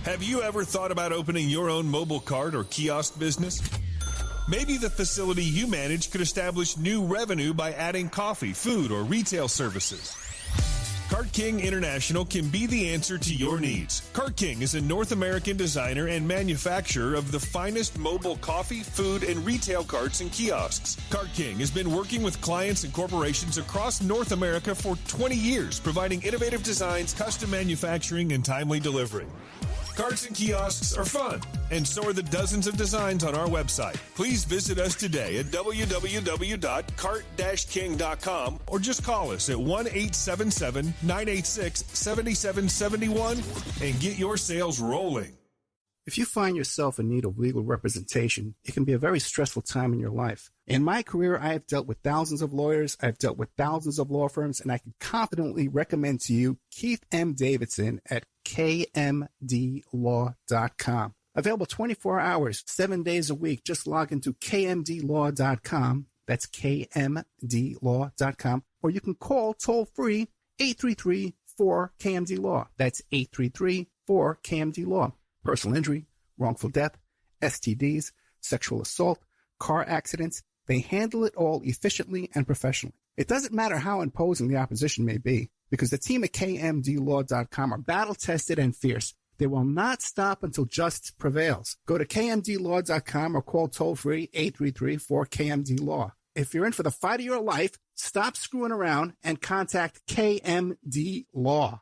Have you ever thought about opening your own mobile cart or kiosk business? Maybe the facility you manage could establish new revenue by adding coffee, food, or retail services. Cart King International can be the answer to your needs. Cart King is a North American designer and manufacturer of the finest mobile coffee, food, and retail carts and kiosks. Cart King has been working with clients and corporations across North America for 20 years, providing innovative designs, custom manufacturing, and timely delivery. Carts and kiosks are fun, and so are the dozens of designs on our website. Please visit us today at www.cart-king.com or just call us at 1-877-986-7771 and get your sales rolling. If you find yourself in need of legal representation, it can be a very stressful time in your life. In my career, I have dealt with thousands of lawyers, I've dealt with thousands of law firms, and I can confidently recommend to you Keith M. Davidson at kmdlaw.com. Available 24 hours, 7 days a week. Just log into kmdlaw.com. That's kmdlaw.com. Or you can call toll-free 833-4KMD-LAW. That's 833-4KMD-LAW. Personal injury, wrongful death, STDs, sexual assault, car accidents. They handle it all efficiently and professionally. It doesn't matter how imposing the opposition may be, because the team at kmdlaw.com are battle-tested and fierce. They will not stop until justice prevails. Go to kmdlaw.com or call toll-free 833-4KMD-LAW. If you're in for the fight of your life, stop screwing around and contact KMD Law.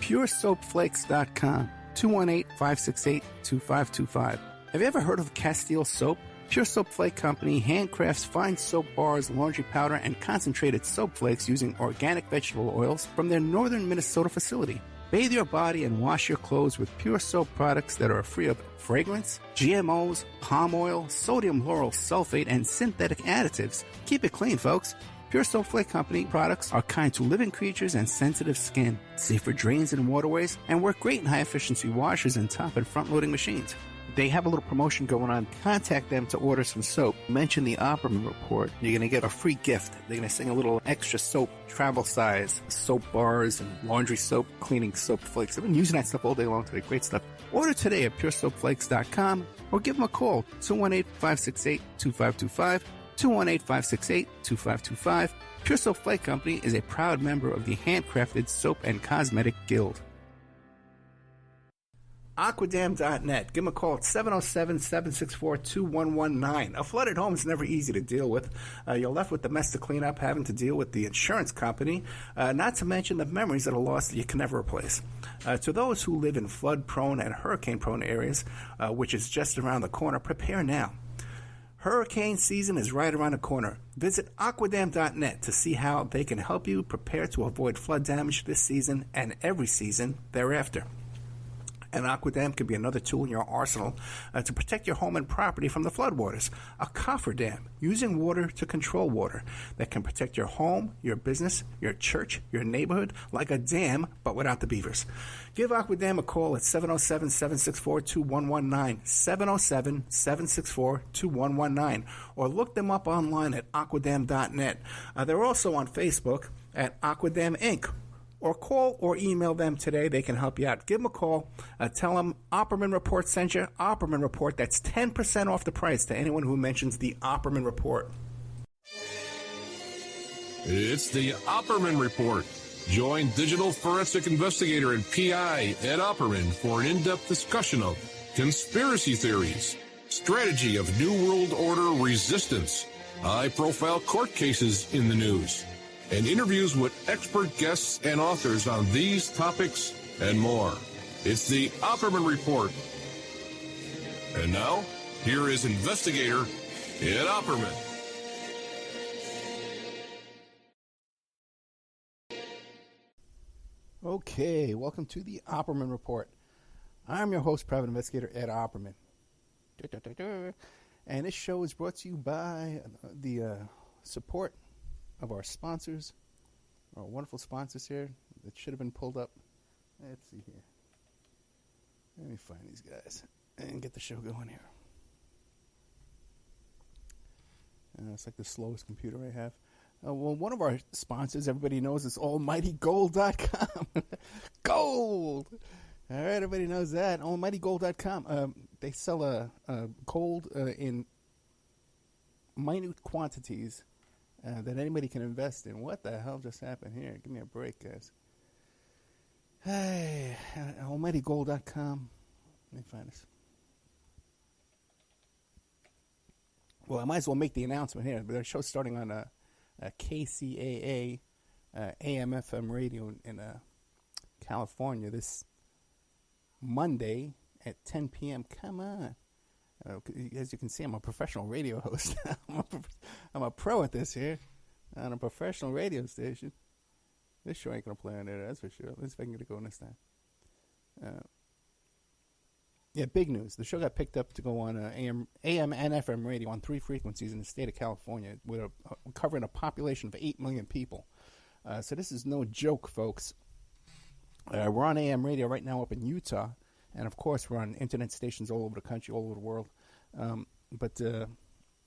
PureSoapFlakes.com, 218-568-2525. Have you ever heard of Castile Soap? Pure Soap Flake Company handcrafts fine soap bars, laundry powder, and concentrated soap flakes using organic vegetable oils from their northern Minnesota facility. Bathe your body and wash your clothes with pure soap products that are free of fragrance, GMOs, palm oil, sodium lauryl sulfate, and synthetic additives. Keep it clean, folks. Pure Soap Flake Company products are kind to living creatures and sensitive skin, safe for drains and waterways, and work great in high-efficiency washers and top and front-loading machines. They have a little promotion going on. Contact them to order some soap. Mention the Opperman Report. You're going to get a free gift. They're going to sing a little extra soap, travel size, soap bars and laundry soap, cleaning soap flakes. I've been using that stuff all day long today. Great stuff. Order today at puresoapflakes.com or give them a call, 218-568-2525, 218-568-2525. Pure Soap Flake Company is a proud member of the Handcrafted Soap and Cosmetic Guild. Aquadam.net. Give them a call at 707-764-2119. A flooded home is never easy to deal with. You're left with the mess to clean up, having to deal with the insurance company, not to mention the memories that are lost that you can never replace. To those who live in flood-prone and hurricane-prone areas, which is just around the corner, prepare now. Hurricane season is right around the corner. Visit Aquadam.net to see how they can help you prepare to avoid flood damage this season and every season thereafter. An Aquadam can be another tool in your arsenal to protect your home and property from the floodwaters. A cofferdam, using water to control water, that can protect your home, your business, your church, your neighborhood, like a dam, but without the beavers. Give Aquadam a call at 707-764-2119, 707-764-2119, or look them up online at aquadam.net. They're also on Facebook at Aquadam Inc., or call or email them today. They can help you out. Give them a call. Tell them Opperman Report sent you. Opperman Report. That's 10% off the price to anyone who mentions the Opperman Report. It's the Opperman Report. Join digital forensic investigator and PI Ed Opperman for an in-depth discussion of conspiracy theories, strategy of New World Order resistance, high-profile court cases in the news, and interviews with expert guests and authors on these topics and more. It's the Opperman Report. And now, here is investigator Ed Opperman. Okay, welcome to the Opperman Report. I'm your host, private investigator Ed Opperman. And this show is brought to you by the support of our sponsors, our wonderful sponsors here that should have been pulled up. Let's see here. Let me find these guys and get the show going here. It's like the slowest computer I have. Well, one of our sponsors, everybody knows, is almightygold.com. Gold! All right, everybody knows that. AlmightyGold.com. They sell gold in minute quantities that anybody can invest in. What the hell just happened here? Give me a break, guys. Hey, AlmightyGold.com. Let me find this. Well, I might as well make the announcement here. Their show's starting on KCAA AM/FM radio in California this Monday at 10 p.m. Come on. As you can see, I'm a professional radio host. I'm a pro at this here on a professional radio station. This show ain't going to play on there, that's for sure. Let's see if I can get it going this time. Yeah, big news. The show got picked up to go on AM and FM radio on 3 frequencies in the state of California, with covering a population of 8 million people. So this is no joke, folks. We're on AM radio right now up in Utah, and of course we're on internet stations all over the country, all over the world. But on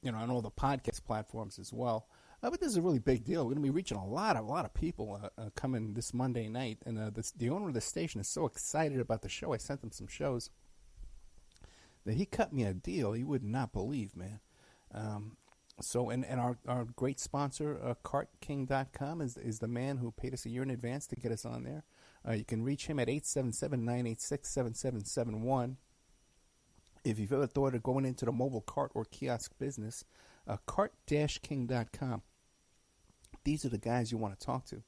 all the podcast platforms as well. But this is a really big deal. We're going to be reaching a lot of people coming this Monday night, and the owner of the station is so excited about the show. I sent him some shows that he cut me a deal you would not believe, man. So our great sponsor, CartKing.com, is the man who paid us a year in advance to get us on there. You can reach him at 877-986-7771. If you've ever thought of going into the mobile cart or kiosk business, cart-king.com. These are the guys you want to talk to.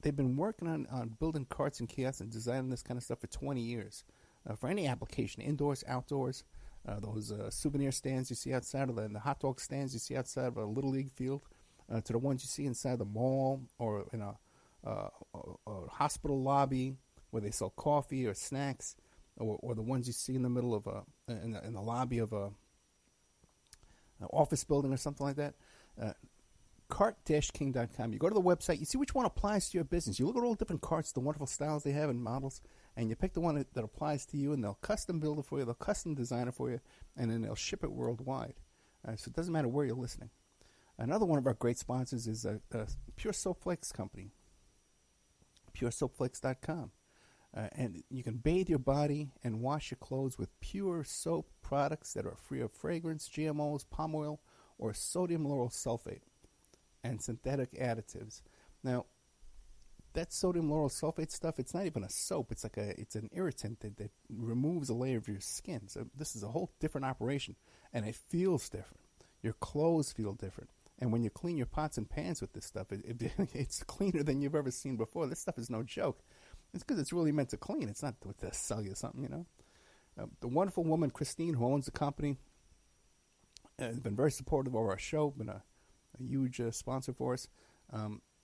They've been working on building carts and kiosks and designing this kind of stuff for 20 years. For any application, indoors, outdoors, those souvenir stands you see outside of the hot dog stands you see outside of a Little League field, to the ones you see inside the mall or in a hospital lobby where they sell coffee or snacks, or the ones you see in the middle of in the lobby of an office building or something like that. Cart-king.com. You go to the website, you see which one applies to your business. You look at all the different carts, the wonderful styles they have and models, and you pick the one that applies to you, and they'll custom build it for you, they'll custom design it for you, and then they'll ship it worldwide. So it doesn't matter where you're listening. Another one of our great sponsors is Pure Soap Flakes Company, puresoapflakes.com. And you can bathe your body and wash your clothes with pure soap products that are free of fragrance, GMOs, palm oil, or sodium lauryl sulfate and synthetic additives. Now, that sodium lauryl sulfate stuff, it's not even a soap. It's an irritant that removes a layer of your skin. So this is a whole different operation, and it feels different. Your clothes feel different. And when you clean your pots and pans with this stuff, it's cleaner than you've ever seen before. This stuff is no joke. It's because it's really meant to clean. It's not to sell you something, The wonderful woman, Christine, who owns the company, has been very supportive of our show, been a huge sponsor for us.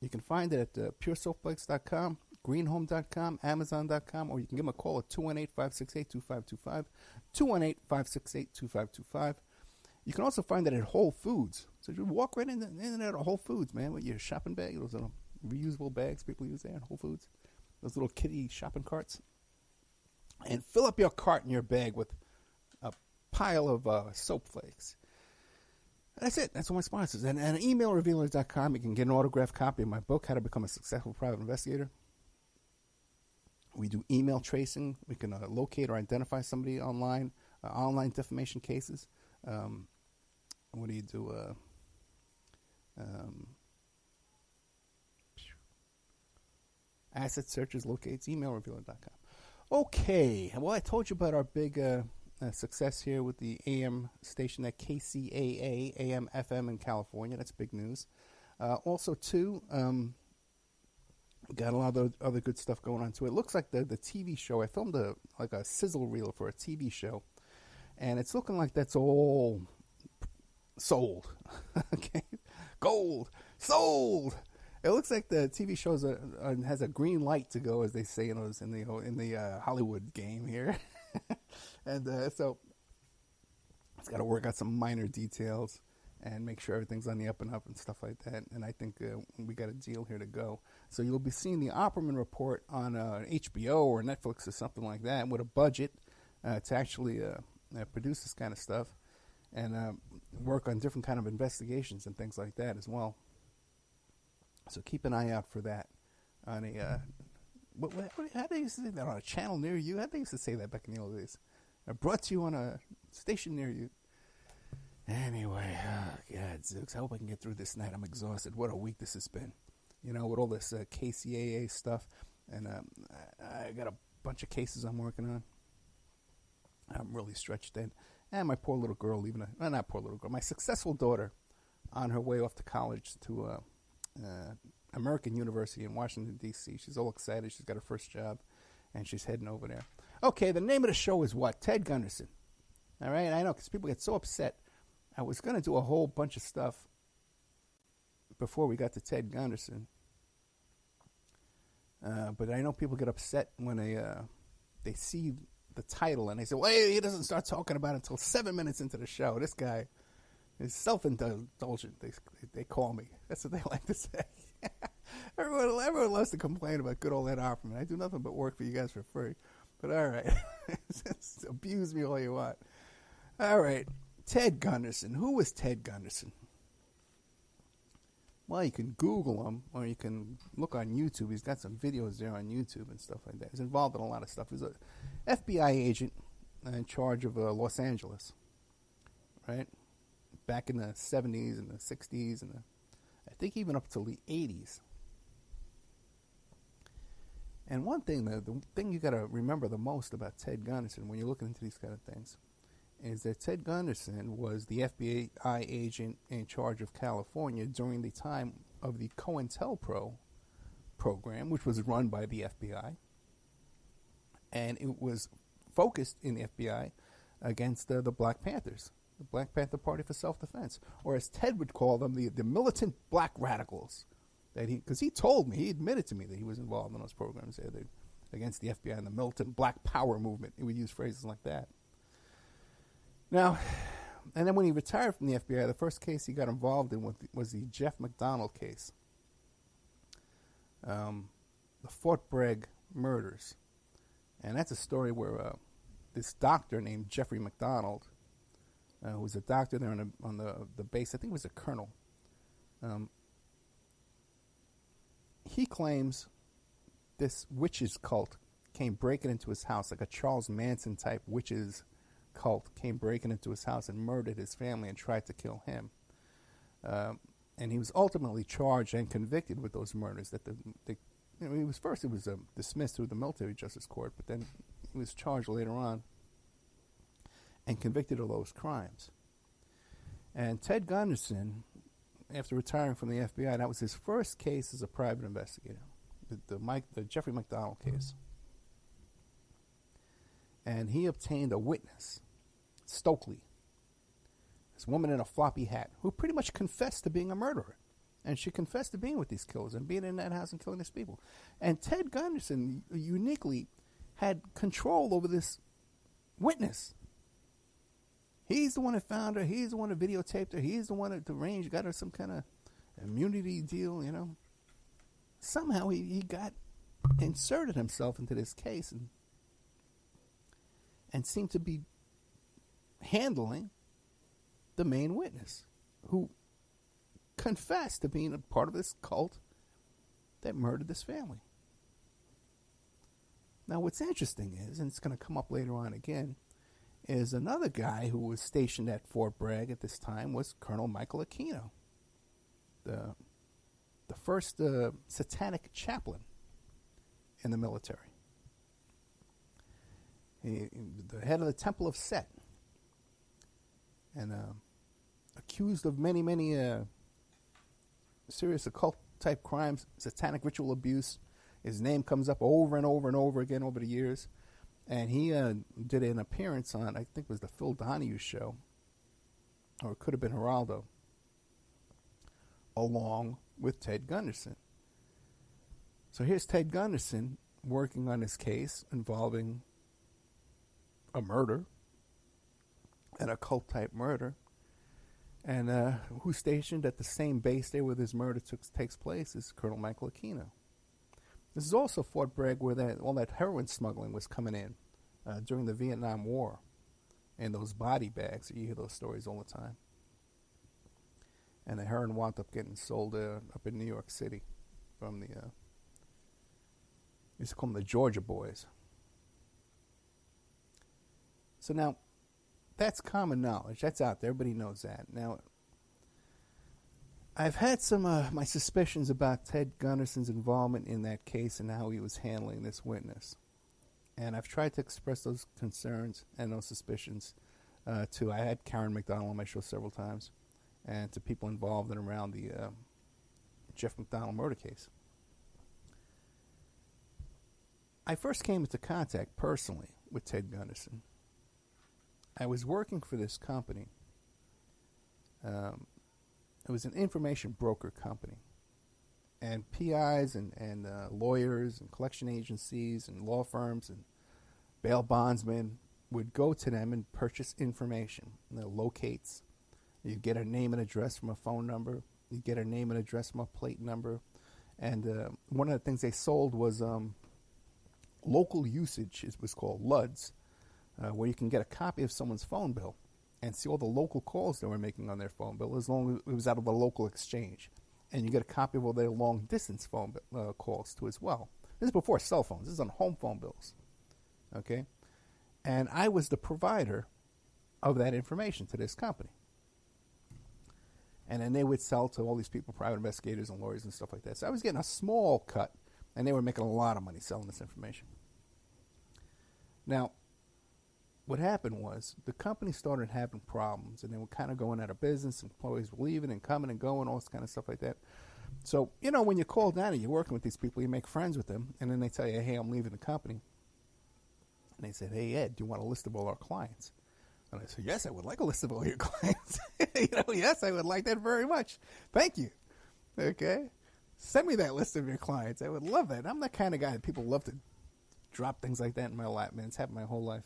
You can find it at puresoapflakes.com, greenhome.com, amazon.com, or you can give them a call at 218-568-2525, 218-568-2525. You can also find it at Whole Foods. So you walk right in and out of Whole Foods, man, with your shopping bag, those little reusable bags people use there at Whole Foods, those little kiddie shopping carts, and fill up your cart and your bag with a pile of soap flakes. That's it. That's all my sponsors. And emailrevealers.com, you can get an autographed copy of my book, How to Become a Successful Private Investigator. We do email tracing. We can locate or identify somebody online, online defamation cases. What do you do? Asset searches, locates, emailrevealer.com. Okay. Well, I told you about our big success here with the AM station at KCAA, AM, FM in California. That's big news. Also, too, got a lot of other good stuff going on, too. It looks like the TV show, I filmed a sizzle reel for a TV show, and it's looking like that's all sold. Okay? Gold. Sold! It looks like the TV show has a green light to go, as they say in the Hollywood game here. And so it's got to work out some minor details and make sure everything's on the up and up and stuff like that. And I think we got a deal here to go. So you'll be seeing the Opperman report on HBO or Netflix or something like that with a budget to actually produce this kind of stuff and work on different kind of investigations and things like that as well. So keep an eye out for that. on a how they used to say that, on a channel near you? How they used to say that back in the old days? Brought to you on a station near you. Anyway, God, Zooks, I hope I can get through this night. I'm exhausted. What a week this has been. You know, with all this KCAA stuff. And I got a bunch of cases I'm working on. I'm really stretched thin. And my poor little girl not poor little girl, my successful daughter on her way off to college to American University in Washington, D.C. She's all excited. She's got her first job, and she's heading over there. Okay, the name of the show is what? Ted Gunderson. All right, I know, because people get so upset. I was going to do a whole bunch of stuff before we got to Ted Gunderson. But I know people get upset when they see the title and they say, well, he doesn't start talking about it until 7 minutes into the show. This guy is self-indulgent, they call me. That's what they like to say. Everyone loves to complain about good old Ed Opperman. I do nothing but work for you guys for free. But all right, abuse me all you want. All right, Ted Gunderson. Who was Ted Gunderson? Well, you can Google him, or you can look on YouTube. He's got some videos there on YouTube and stuff like that. He's involved in a lot of stuff. He's an FBI agent in charge of Los Angeles, right? Back in the 70s and the 60s, and I think even up till the 80s. And one thing, the thing you got to remember the most about Ted Gunderson when you're looking into these kind of things is that Ted Gunderson was the FBI agent in charge of California during the time of the COINTELPRO program, which was run by the FBI. And it was focused in the FBI against the Black Panthers, the Black Panther Party for Self-Defense, or as Ted would call them, the militant black radicals. Because he told me, he admitted to me that he was involved in those programs there, against the FBI and the militant black power movement. He would use phrases like that. Now, and then when he retired from the FBI, the first case he got involved in was the Jeff McDonald case, the Fort Bragg murders. And that's a story where this doctor named Jeffrey McDonald, who was a doctor there on the base, I think he was a colonel, he claims this witches cult came breaking into his house, like a Charles Manson type witches cult came breaking into his house and murdered his family and tried to kill him. And he was ultimately charged and convicted with those murders. That he was dismissed through the military justice court, but then he was charged later on and convicted of those crimes. And Ted Gunderson, after retiring from the FBI, that was his first case as a private investigator, the Jeffrey McDonald case. And he obtained a witness, Stokely, this woman in a floppy hat, who pretty much confessed to being a murderer. And she confessed to being with these killers and being in that house and killing these people. And Ted Gunderson uniquely had control over this witness. He's the one that found her. He's the one that videotaped her. He's the one that got her some kind of immunity deal, you know. Somehow he inserted himself into this case and seemed to be handling the main witness, who confessed to being a part of this cult that murdered this family. Now, what's interesting is, and it's going to come up later on again, is another guy who was stationed at Fort Bragg at this time was Colonel Michael Aquino, the first satanic chaplain in the military. The head of the Temple of Set, and accused of many serious occult-type crimes, satanic ritual abuse. His name comes up over and over and over again over the years. And he did an appearance on, I think it was the Phil Donahue show, or it could have been Geraldo, along with Ted Gunderson. So here's Ted Gunderson working on this case involving a murder, an occult-type murder, and who's stationed at the same base there where this murder takes place is Colonel Michael Aquino. This is also Fort Bragg where all that heroin smuggling was coming in during the Vietnam War, and those body bags. You hear those stories all the time. And the heroin wound up getting sold up in New York City from the We used to call them the Georgia Boys. So now, that's common knowledge. That's out there. Everybody knows that. Now, I've had some my suspicions about Ted Gunderson's involvement in that case and how he was handling this witness. And I've tried to express those concerns and those suspicions to, I had Karen McDonald on my show several times, and to people involved and around the Jeff McDonald murder case. I first came into contact personally with Ted Gunderson. I was working for this company. It was an information broker company. And PIs and lawyers and collection agencies and law firms and bail bondsmen would go to them and purchase information. Locates. You get a name and address from a phone number. You get a name and address from a plate number. And one of the things they sold was local usage. It was called LUDs, where you can get a copy of someone's phone bill and see all the local calls they were making on their phone bill as long as it was out of a local exchange. And you get a copy of all their long-distance phone calls, too, as well. This is before cell phones. This is on home phone bills. Okay? And I was the provider of that information to this company. And then they would sell to all these people, private investigators and lawyers and stuff like that. So I was getting a small cut, and they were making a lot of money selling this information. Now, what happened was the company started having problems, and they were kind of going out of business. Employees were leaving and coming and going, all this kind of stuff like that. So, when you call down and you're working with these people, you make friends with them, and then they tell you, hey, I'm leaving the company. And they said, hey, Ed, do you want a list of all our clients? And I said, yes, I would like a list of all your clients. Yes, I would like that very much. Thank you. Okay? Send me that list of your clients. I would love that. I'm that kind of guy that people love to drop things like that in my lap, man. It's happened my whole life.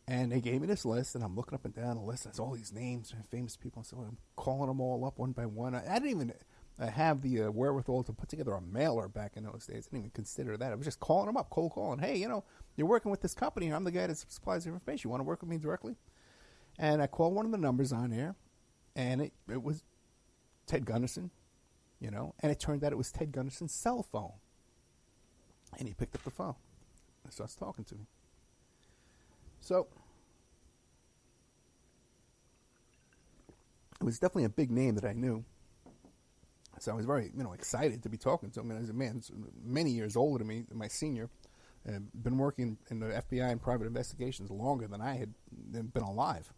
And they gave me this list, and I'm looking up and down the list. There's all these names and famous people. So I'm calling them all up one by one. I didn't even have the wherewithal to put together a mailer back in those days. I didn't even consider that. I was just calling them up, cold calling. Hey, you're working with this company. I'm the guy that supplies the information. You want to work with me directly? And I called one of the numbers on there, and it was Ted Gunderson, and it turned out it was Ted Gunderson's cell phone. And he picked up the phone and starts talking to me. So, it was definitely a big name that I knew. So I was very, excited to be talking to him. And as a man many years older than me, my senior, been working in the FBI and private investigations longer than I had been alive.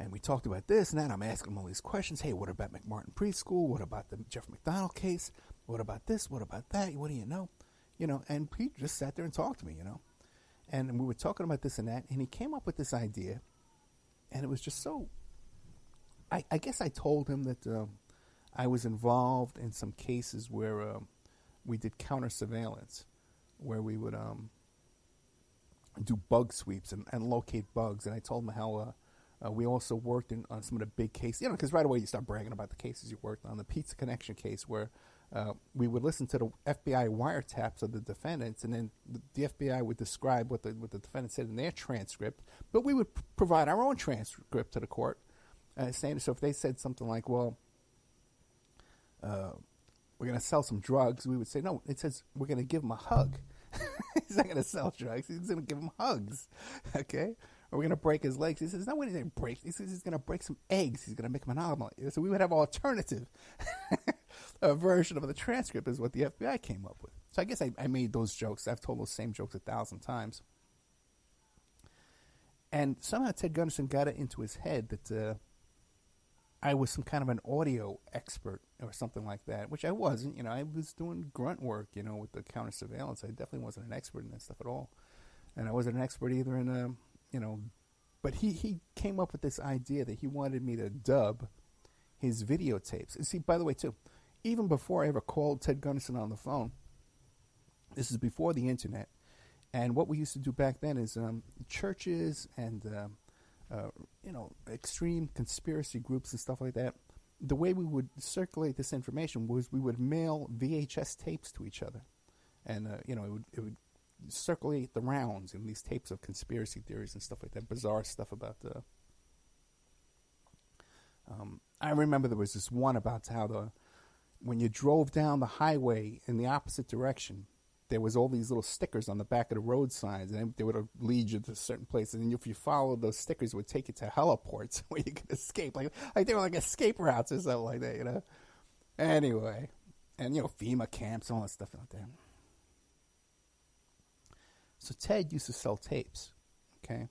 And we talked about this and that. I'm asking him all these questions. Hey, what about McMartin Preschool? What about the Jeff McDonald case? What about this? What about that? What do you know? And he just sat there and talked to me, And we were talking about this and that, and he came up with this idea, and it was just so... I guess I told him that I was involved in some cases where we did counter surveillance, where we would do bug sweeps and locate bugs. And I told him how we also worked on some of the big cases, because right away you start bragging about the cases you worked on. The Pizza Connection case, where we would listen to the FBI wiretaps of the defendants, and then the FBI would describe what the defendant said in their transcript, but we would provide our own transcript to the court. So if they said something like, well, we're going to sell some drugs, we would say, no, it says we're going to give him a hug. He's not going to sell drugs. He's going to give him hugs. Okay? Or we're going to break his legs. He says, no, what is he break? He says he's going to break some eggs. He's going to make him an omelet. So we would have an alternative version of the transcript is what the FBI came up with. So I guess I made those jokes. I've told those same jokes 1,000 times. And somehow Ted Gunderson got it into his head that I was some kind of an audio expert or something like that, which I wasn't. I was doing grunt work, with the counter surveillance. I definitely wasn't an expert in that stuff at all. And I wasn't an expert either in, but he came up with this idea that he wanted me to dub his videotapes. And see, by the way, too, even before I ever called Ted Gunderson on the phone, this is before the internet, and what we used to do back then is churches and extreme conspiracy groups and stuff like that, the way we would circulate this information was we would mail VHS tapes to each other. And, it would circulate the rounds in these tapes of conspiracy theories and stuff like that, bizarre stuff about I remember there was this one about how when you drove down the highway in the opposite direction, there was all these little stickers on the back of the road signs, and they would lead you to certain places. And if you followed those stickers, it would take you to heliports where you could escape. Like they were like escape routes or something like that, you know? Anyway, and, you know, FEMA camps and all that stuff like that. So Ted used to sell tapes, okay?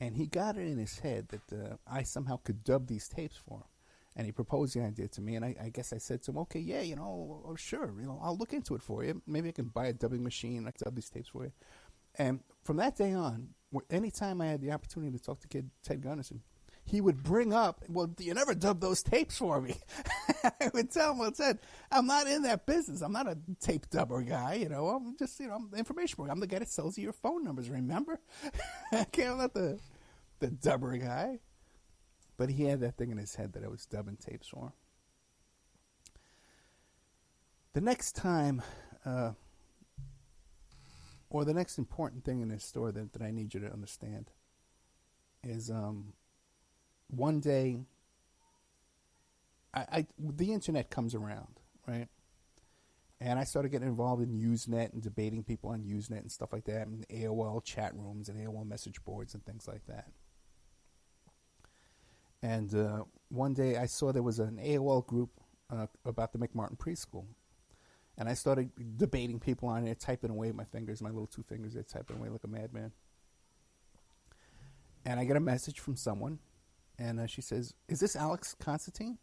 And he got it in his head that I somehow could dub these tapes for him. And he proposed the idea to me, and I guess I said to him, okay, yeah, you know, sure, you know, I'll look into it for you. Maybe I can buy a dubbing machine. I can dub these tapes for you. And from that day on, anytime I had the opportunity to talk to Ted Gunderson, he would bring up, well, you never dubbed those tapes for me. I would tell him, well, Ted, I'm not in that business. I'm not a tape dubber guy, you know. I'm just, you know, I'm the information boy. I'm the guy that sells you your phone numbers, remember? I'm not the dubber guy. But he had that thing in his head that I was dubbing tapes for him. The next time, or the next important thing in this story that I need you to understand is one day, the internet comes around, right? And I started getting involved in Usenet and debating people on Usenet and stuff like that, and AOL chat rooms and AOL message boards and things like that. And one day I saw there was an AOL group about the McMartin preschool. And I started debating people on it, typing away with my fingers, my little two fingers there, typing away like a madman. And I get a message from someone, and she says, is this Alex Constantine?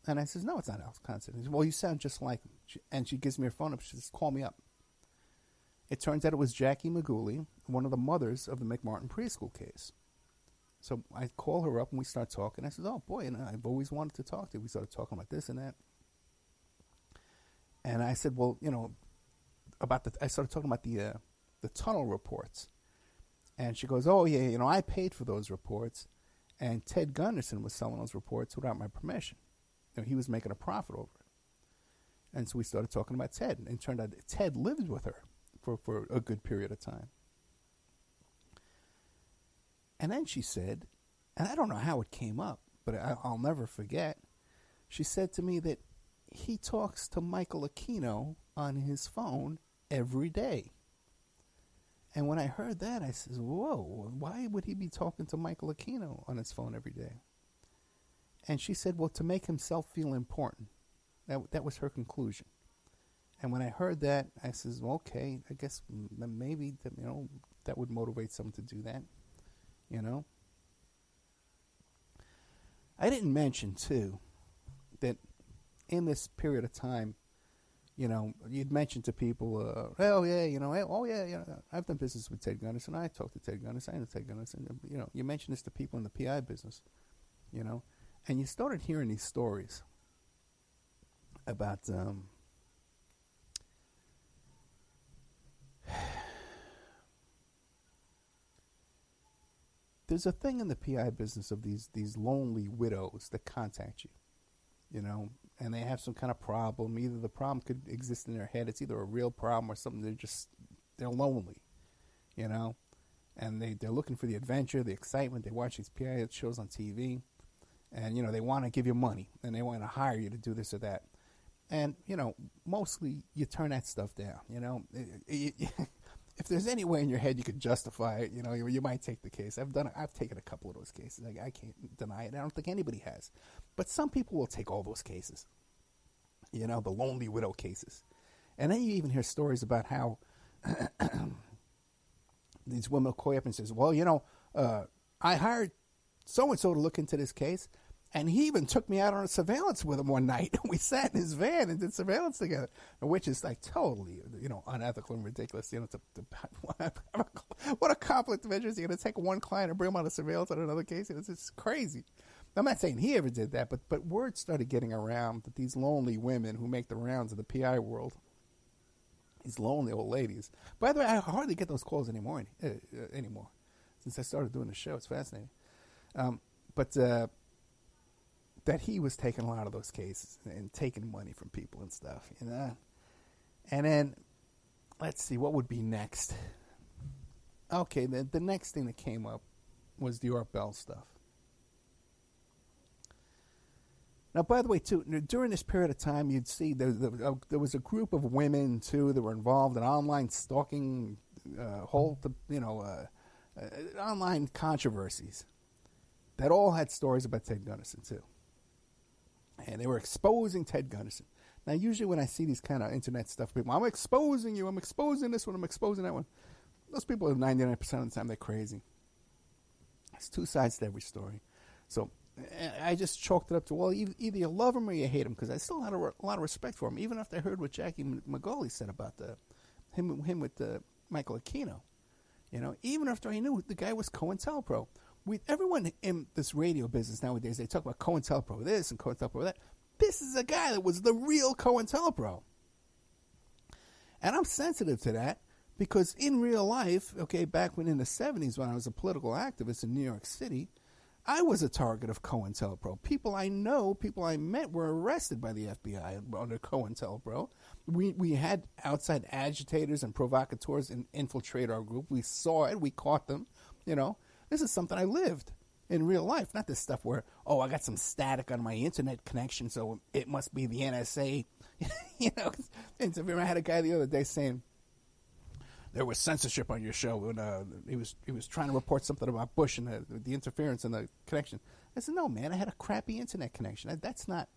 And I says, no, it's not Alex Constantine. Says, well, you sound just like him. And she gives me her phone number. She says, call me up. It turns out it was Jackie Maguli, one of the mothers of the McMartin preschool case. So I call her up and we start talking. I said, oh, boy, and I've always wanted to talk to you. We started talking about this and that. And I said, well, you know, I started talking about the tunnel reports. And she goes, oh, yeah, you know, I paid for those reports. And Ted Gunderson was selling those reports without my permission. You know, he was making a profit over it. And so we started talking about Ted. And it turned out that Ted lived with her for a good period of time. And then she said, and I don't know how it came up, but I'll never forget, she said to me that he talks to Michael Aquino on his phone every day. And when I heard that, I said, whoa, why would he be talking to Michael Aquino on his phone every day? And she said, well, to make himself feel important. That was her conclusion. And when I heard that, I said, well, okay, I guess maybe that would motivate someone to do that. You know, I didn't mention, too, that in this period of time, you know, you'd mention to people, oh, yeah, you know, I've done business with Ted Gunderson. I talked to Ted Gunderson. I know Ted Gunderson. You know, you mention this to people in the PI business, you know, and you started hearing these stories about there's a thing in the PI business of these lonely widows that contact you, you know, and they have some kind of problem. Either the problem could exist in their head. It's either a real problem or something. They're lonely, you know, and they're looking for the adventure, the excitement. They watch these PI shows on TV, and, you know, they want to give you money, and they want to hire you to do this or that. And, you know, mostly you turn that stuff down, you know. If there's any way in your head you could justify it, you know, you might take the case. I've taken a couple of those cases. I can't deny it. I don't think anybody has. But some people will take all those cases, you know, the lonely widow cases. And then you even hear stories about how these women will call you up and says, well, you know, I hired so-and-so to look into this case, and he even took me out on a surveillance with him one night. We sat in his van and did surveillance together, which is like totally, you know, unethical and ridiculous. You know, what a conflict of interest. You're going to take one client and bring him on a surveillance on another case. It's just crazy. I'm not saying he ever did that, but word started getting around that these lonely women who make the rounds of the PI world, these lonely old ladies. By the way, I hardly get those calls anymore. Since I started doing the show, it's fascinating. But that he was taking a lot of those cases and taking money from people and stuff, you know. And then, let's see, what would be next? Okay, the next thing that came up was the Art Bell stuff. Now, by the way, too, during this period of time, you'd see there was a group of women, too, that were involved in online stalking, online controversies that all had stories about Ted Gunderson, too. And they were exposing Ted Gunderson. Now, usually when I see these kind of internet stuff, people, I'm exposing you, I'm exposing this one, I'm exposing that one. Those people, 99% of the time, they're crazy. There's two sides to every story. So I just chalked it up to, well, either you love him or you hate him, because I still had a lot of respect for him, even after I heard what Jackie Magoli said about him with Michael Aquino. You know, even after I knew the guy was COINTELPRO. Everyone in this radio business nowadays, they talk about COINTELPRO this and COINTELPRO that. This is a guy that was the real COINTELPRO. And I'm sensitive to that because in real life, okay, back when in the 70s when I was a political activist in New York City, I was a target of COINTELPRO. People I know, people I met were arrested by the FBI under COINTELPRO. We had outside agitators and provocateurs infiltrate our group. We saw it. We caught them. You know, this is something I lived in real life, not this stuff where, oh, I got some static on my internet connection, so it must be the NSA. You know, and I had a guy the other day saying there was censorship on your show when he was trying to report something about Bush and the interference in the connection. I said, no, man, I had a crappy internet connection. That's not.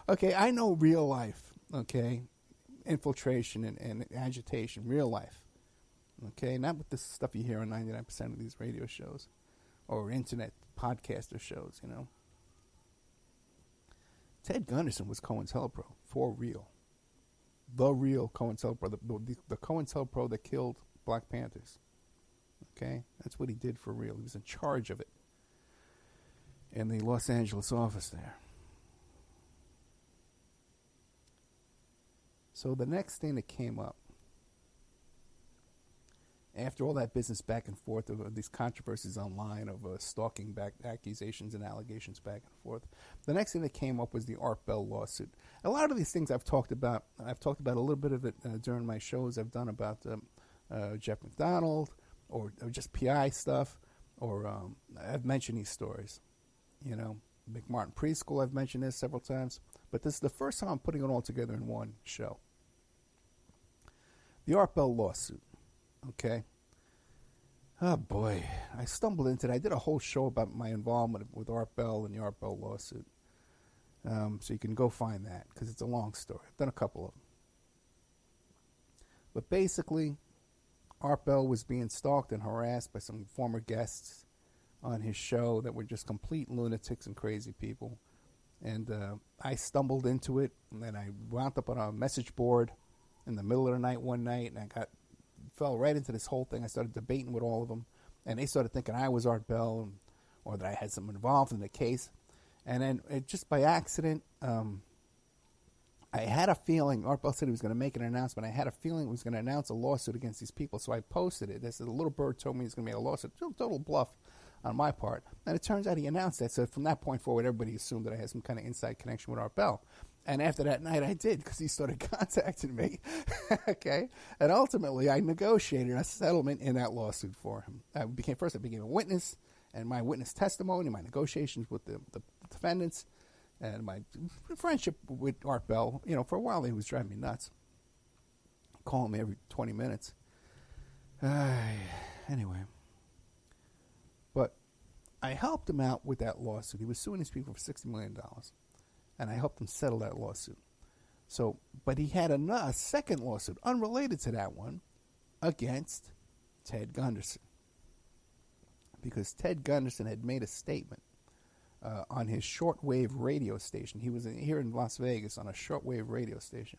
Okay, I know real life, okay, infiltration and agitation, real life. Okay, not with this stuff you hear on 99% of these radio shows or internet podcaster shows, you know. Ted Gunderson was COINTELPRO, for real. The real COINTELPRO, the COINTELPRO that killed Black Panthers. Okay? That's what he did for real. He was in charge of it in the Los Angeles office there. So the next thing that came up, after all that business back and forth of these controversies online of stalking back accusations and allegations back and forth, the next thing that came up was the Art Bell lawsuit. A lot of these things I've talked about a little bit of it during my shows I've done about Jeff McDonald or just PI stuff, or I've mentioned these stories. You know, McMartin Preschool, I've mentioned this several times, but this is the first time I'm putting it all together in one show. The Art Bell lawsuit. Okay. Oh, boy. I stumbled into it. I did a whole show about my involvement with Art Bell and the Art Bell lawsuit. So you can go find that because it's a long story. I've done a couple of them. But basically, Art Bell was being stalked and harassed by some former guests on his show that were just complete lunatics and crazy people. And I stumbled into it, and then I wound up on a message board in the middle of the night one night, and I fell right into this whole thing. I started debating with all of them, and they started thinking I was Art Bell or that I had some involved in the case. And then just by accident, I had a feeling, Art Bell said he was going to make an announcement. I had a feeling he was going to announce a lawsuit against these people, so I posted it. This little bird told me he's going to make a lawsuit. Total bluff on my part. And it turns out he announced that, so from that point forward, everybody assumed that I had some kind of inside connection with Art Bell. And after that night, I did, because he started contacting me. Okay? And ultimately, I negotiated a settlement in that lawsuit for him. I became a witness, and my witness testimony, my negotiations with the defendants, and my friendship with Art Bell. You know, for a while, he was driving me nuts. Calling me every 20 minutes. Anyway. But I helped him out with that lawsuit. He was suing these people for $60 million. And I helped him settle that lawsuit. So, but he had a second lawsuit, unrelated to that one, against Ted Gunderson. Because Ted Gunderson had made a statement on his shortwave radio station. He was here in Las Vegas on a shortwave radio station.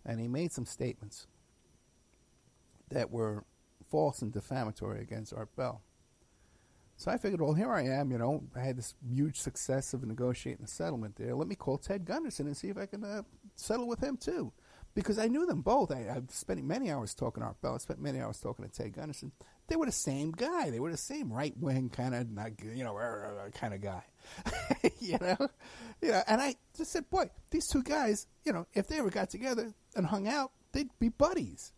And he made some statements that were false and defamatory against Art Bell. So I figured, well, here I am, you know, I had this huge success of negotiating a settlement there. Let me call Ted Gunderson and see if I can settle with him too. Because I knew them both. I've spent many hours talking to Art Bell. I spent many hours talking to Ted Gunderson. They were the same guy. They were the same right-wing kind of, kind of guy. you know? And I just said, boy, these two guys, you know, if they ever got together and hung out, they'd be buddies.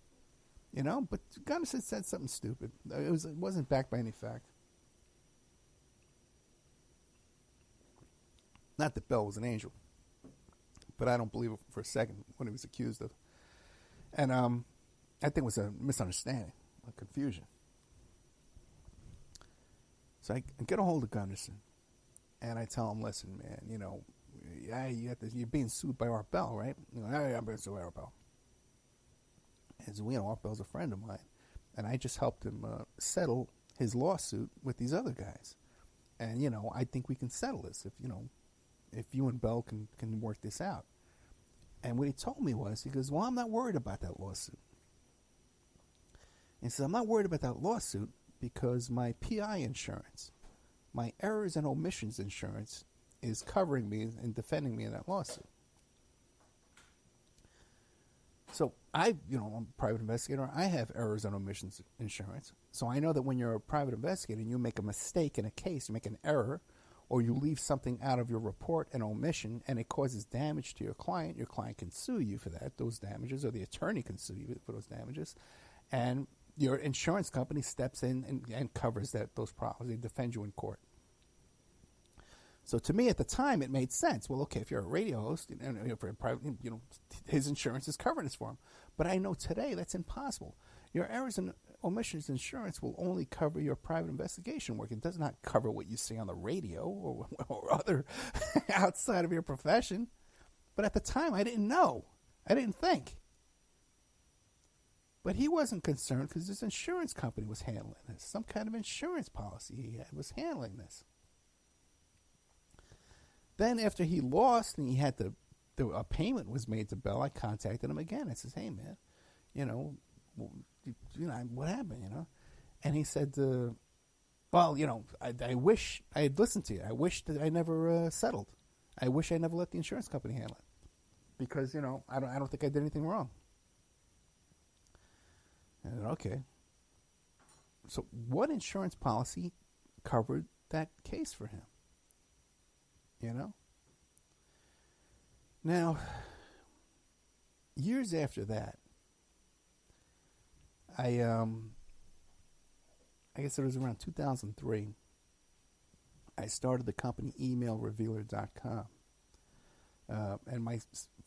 You know? But Gunderson said something stupid. It wasn't backed by any fact. Not that Bell was an angel, but I don't believe it for a second what he was accused of. And I think it was a misunderstanding, a confusion. So I get a hold of Gunderson, and I tell him, listen, man, you're being sued by Art Bell, right? I'm being sued by Art Bell. And so, Art Bell's a friend of mine, and I just helped him settle his lawsuit with these other guys. And, I think we can settle this if you and Bell can work this out. And what he told me was, he goes, well, I'm not worried about that lawsuit. And he says, I'm not worried about that lawsuit because my PI insurance, my errors and omissions insurance, is covering me and defending me in that lawsuit. So I'm a private investigator. I have errors and omissions insurance. So I know that when you're a private investigator and you make a mistake in a case, you make an error, or you leave something out of your report, an omission, and it causes damage to your client can sue you for that, those damages, or the attorney can sue you for those damages. And your insurance company steps in and covers those problems. They defend you in court. So to me at the time, it made sense. Well, okay, if you're a radio host, and for a private, his insurance is covering this for him. But I know today that's impossible. Your errors and omissions insurance will only cover your private investigation work. It does not cover what you say on the radio or other outside of your profession. But at the time, I didn't know. I didn't think. But he wasn't concerned because his insurance company was handling this. Some kind of insurance policy he had was handling this. Then after he lost and he had a payment was made to Bell, I contacted him again. I says, hey, man, what happened, And he said, I wish I had listened to you. I wish that I never settled. I wish I never let the insurance company handle it. Because, I don't think I did anything wrong. I said, okay. So what insurance policy covered that case for him? Now, years after that, I guess it was around 2003, I started the company emailrevealer.com. And my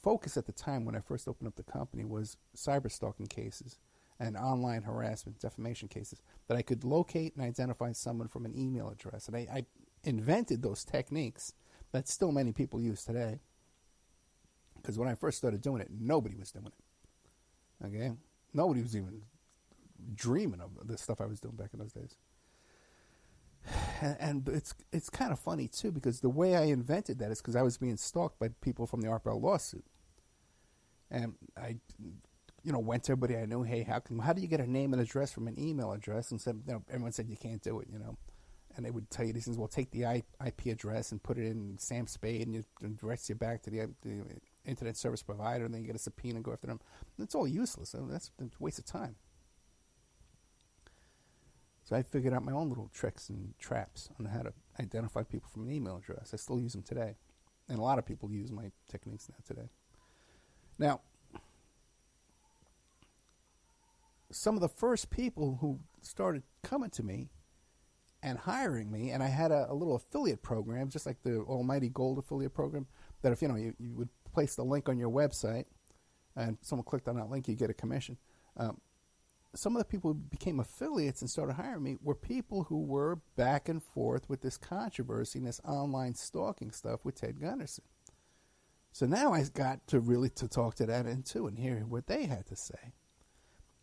focus at the time when I first opened up the company was cyber stalking cases and online harassment, defamation cases, that I could locate and identify someone from an email address. And I invented those techniques that still many people use today. Because when I first started doing it, nobody was doing it. Okay? Nobody was even dreaming of the stuff I was doing back in those days. And it's kind of funny, too, because the way I invented that is because I was being stalked by people from the Art Bell lawsuit. And I, went to everybody I knew, hey, how do you get a name and address from an email address? And said, everyone said you can't do it, And they would tell you these things, well, take the IP address and put it in Sam Spade, and it directs you back to the internet service provider, and then you get a subpoena and go after them. It's all useless. That's a waste of time. So I figured out my own little tricks and traps on how to identify people from an email address. I still use them today. And a lot of people use my techniques now today. Now, some of the first people who started coming to me and hiring me, and I had a little affiliate program, just like the Almighty Gold affiliate program, that if, you would place the link on your website, and someone clicked on that link, you get a commission. Some of the people who became affiliates and started hiring me were people who were back and forth with this controversy and this online stalking stuff with Ted Gunderson. So now I got to really to talk to that end too and hear what they had to say.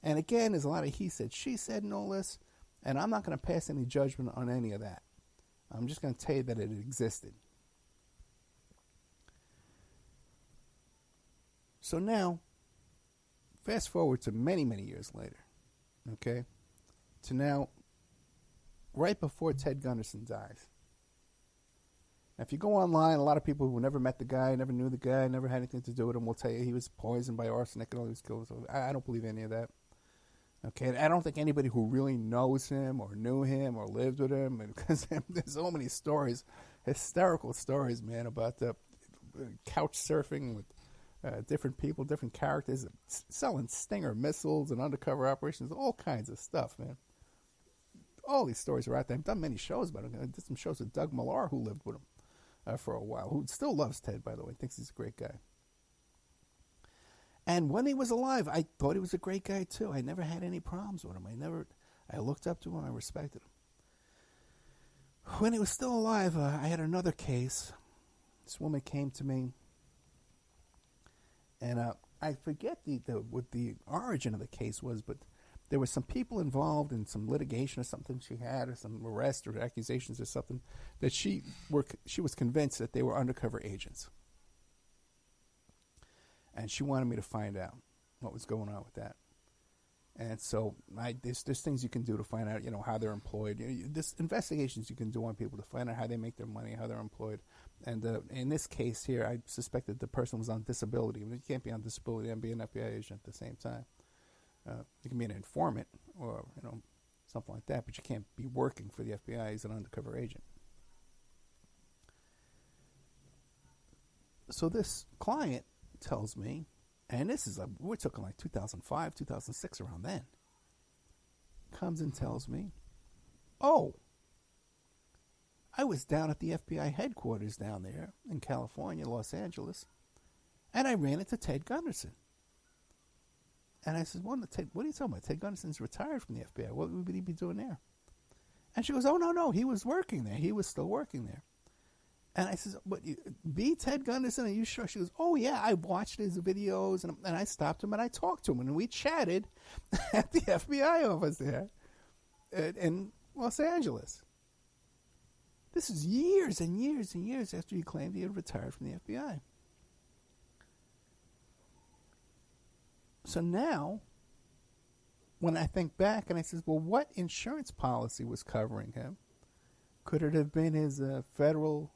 And again, there's a lot of he said, she said, and all this, and I'm not going to pass any judgment on any of that. I'm just going to tell you that it existed. So now, fast forward to many, many years later, okay, to now, right before Ted Gunderson dies. Now, if you go online, a lot of people who never met the guy, never knew the guy, never had anything to do with him will tell you he was poisoned by arsenic and all these kills. I don't believe any of that. Okay, I don't think anybody who really knows him or knew him or lived with him, because there's so many stories, hysterical stories, man, about the couch surfing with different people, different characters, selling Stinger missiles and undercover operations, all kinds of stuff, man. All these stories are out there. I've done many shows about him. I did some shows with Doug Millar, who lived with him. for a while, who still loves Ted, by the way, thinks he's a great guy. And when he was alive, I thought he was a great guy too. I never had any problems with him. I looked up to him. I respected him. When he was still alive, I had another case. This woman came to me, and I forget what the origin of the case was, but there were some people involved in some litigation or something she had, or some arrest or accusations or something, that she was convinced that they were undercover agents. And she wanted me to find out what was going on with that. And so there's things you can do to find out, how they're employed. There's investigations you can do on people to find out how they make their money, how they're employed. And in this case here, I suspected the person was on disability. You can't be on disability and be an FBI agent at the same time. You can be an informant or something like that, but you can't be working for the FBI as an undercover agent. So this client tells me, and this is we're talking like 2005, 2006, around then, comes and tells me, oh, I was down at the FBI headquarters down there in California, Los Angeles, and I ran into Ted Gunderson. And I said, what are you talking about? Ted Gunderson's retired from the FBI. What would he be doing there? And she goes, oh, no, he was working there. He was still working there. And I said, but Ted Gunderson, are you sure? She goes, oh, yeah, I watched his videos, and I stopped him, and I talked to him, and we chatted at the FBI office there in Los Angeles. This is years and years and years after he claimed he had retired from the FBI. So now, when I think back, and I says, well, what insurance policy was covering him? Could it have been his federal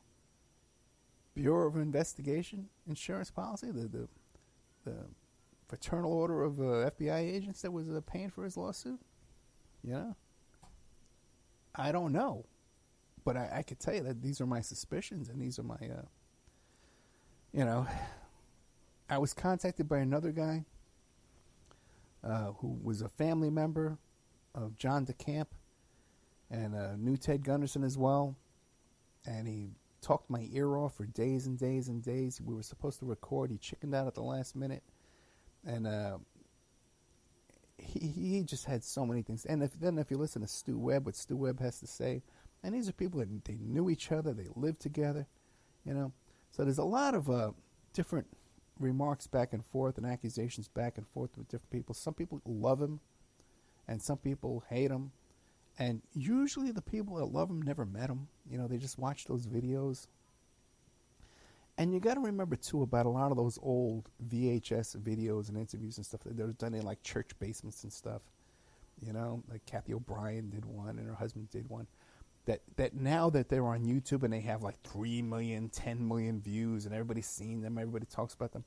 Bureau of Investigation insurance policy, the fraternal order of FBI agents that was paying for his lawsuit? I don't know, but I could tell you that these are my suspicions, and these are my, I was contacted by another guy who was a family member of John DeCamp and knew Ted Gunderson as well, and he talked my ear off for days and days and days. We were supposed to record. He chickened out at the last minute. And he just had so many things. And if you listen to Stu Webb, what Stu Webb has to say, and these are people that they knew each other, they lived together, So there's a lot of different remarks back and forth and accusations back and forth with different people. Some people love him, and some people hate him. And usually the people that love him never met him. They just watch those videos. And you got to remember, too, about a lot of those old VHS videos and interviews and stuff that were done in, like, church basements and stuff. Like Kathy O'Brien did one and her husband did one. That now that they're on YouTube and they have, like, 3 million, 10 million views and everybody's seen them, everybody talks about them.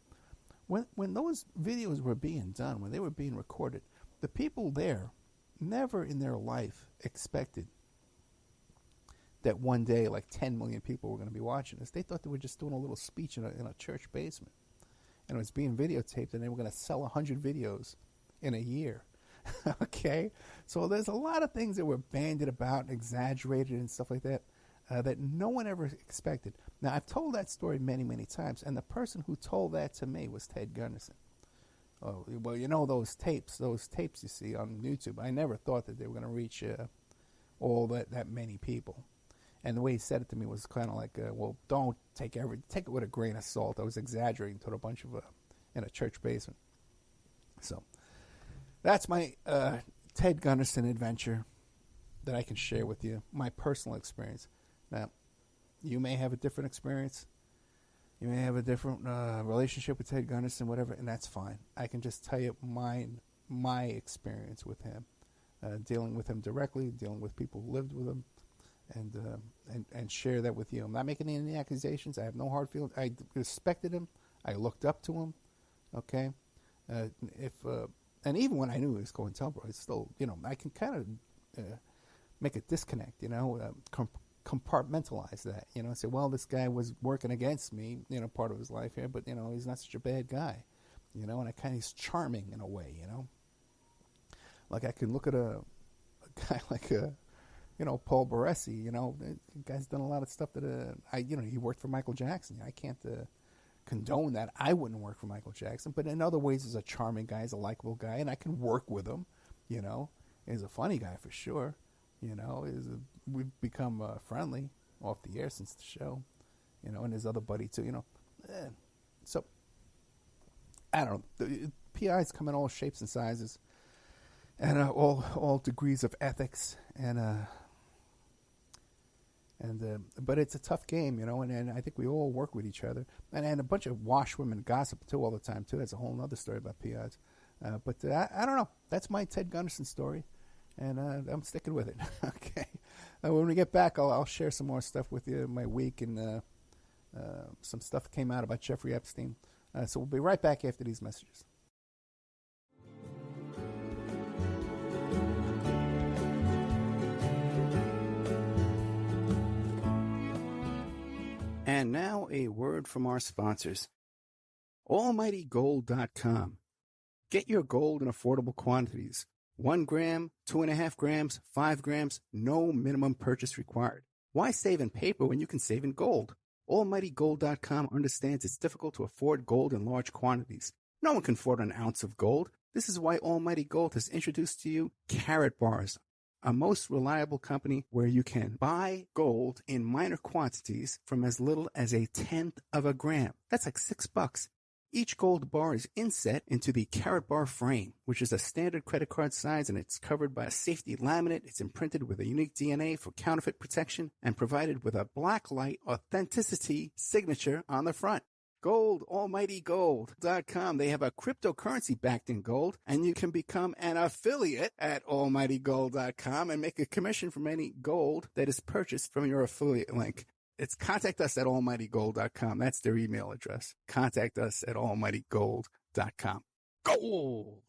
When those videos were being done, when they were being recorded, the people there never in their life expected that one day like 10 million people were going to be watching this. They thought they were just doing a little speech in a church basement, and it was being videotaped, and they were going to sell 100 videos in a year. Okay, so there's a lot of things that were bandied about, exaggerated, and stuff like that that no one ever expected. Now, I've told that story many, many times, and the person who told that to me was Ted Gunderson. Oh, well, those tapes you see on YouTube, I never thought that they were going to reach all that many people. And the way he said it to me was kind of like, well, don't take it with a grain of salt. I was exaggerating to a bunch of in a church basement. So that's my Ted Gunderson adventure that I can share with you, my personal experience. Now, you may have a different experience. You may have a different relationship with Ted Gunderson, whatever, and that's fine. I can just tell you my experience with him, dealing with him directly, dealing with people who lived with him, and share that with you. I'm not making any accusations. I have no hard feelings. I respected him. I looked up to him. Okay, and even when I knew he was going to it's still, I can kind of make a disconnect. Compartmentalize that, and say, well, this guy was working against me, part of his life here, but, he's not such a bad guy, and he's charming in a way, Like I can look at a guy like Paul Baresi, the guy's done a lot of stuff that, he worked for Michael Jackson. I can't condone that. I wouldn't work for Michael Jackson, but in other ways, he's a charming guy, he's a likable guy, and I can work with him, He's a funny guy for sure, we've become friendly off the air since the show, and his other buddy too, So, I don't know. The PIs come in all shapes and sizes, and all degrees of ethics, but it's a tough game, and I think we all work with each other, and a bunch of washwomen gossip too all the time too. That's a whole other story about PIs. But I don't know. That's my Ted Gunderson story, and I'm sticking with it. Okay. When we get back, I'll share some more stuff with you my week, and some stuff came out about Jeffrey Epstein. So we'll be right back after these messages. And now a word from our sponsors. AlmightyGold.com. Get your gold in affordable quantities. 1 gram, 2.5 grams, 5 grams, no minimum purchase required. Why save in paper when you can save in gold? AlmightyGold.com understands it's difficult to afford gold in large quantities. No one can afford an ounce of gold. This is why Almighty Gold has introduced to you Carat Bars, a most reliable company where you can buy gold in minor quantities from as little as 1/10 of a gram. That's like $6. Each gold bar is inset into the Carat Bar frame, which is a standard credit card size, and it's covered by a safety laminate. It's imprinted with a unique DNA for counterfeit protection and provided with a blacklight authenticity signature on the front. Gold, AlmightyGold.com. They have a cryptocurrency backed in gold, and you can become an affiliate at AlmightyGold.com and make a commission from any gold that is purchased from your affiliate link. It's contact us at almightygold.com. That's their email address. Contact us at almightygold.com. Gold!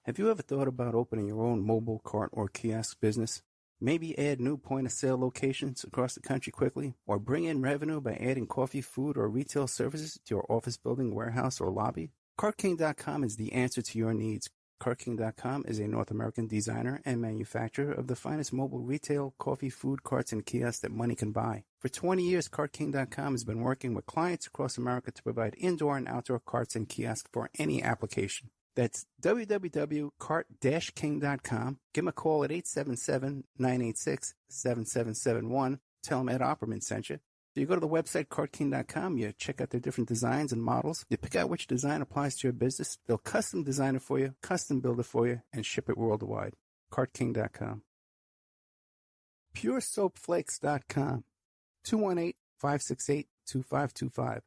Have you ever thought about opening your own mobile cart or kiosk business? Maybe add new point-of-sale locations across the country quickly, or bring in revenue by adding coffee, food, or retail services to your office building, warehouse, or lobby? CartKing.com is the answer to your needs. CartKing.com is a North American designer and manufacturer of the finest mobile retail, coffee, food carts, and kiosks that money can buy. For 20 years, CartKing.com has been working with clients across America to provide indoor and outdoor carts and kiosks for any application. That's www.cart-king.com. Give them a call at 877-986-7771. Tell them Ed Opperman sent you. So you go to the website, CartKing.com, you check out their different designs and models. You pick out which design applies to your business. They'll custom design it for you, custom build it for you, and ship it worldwide. CartKing.com. PureSoapFlakes.com. 218-568-2525.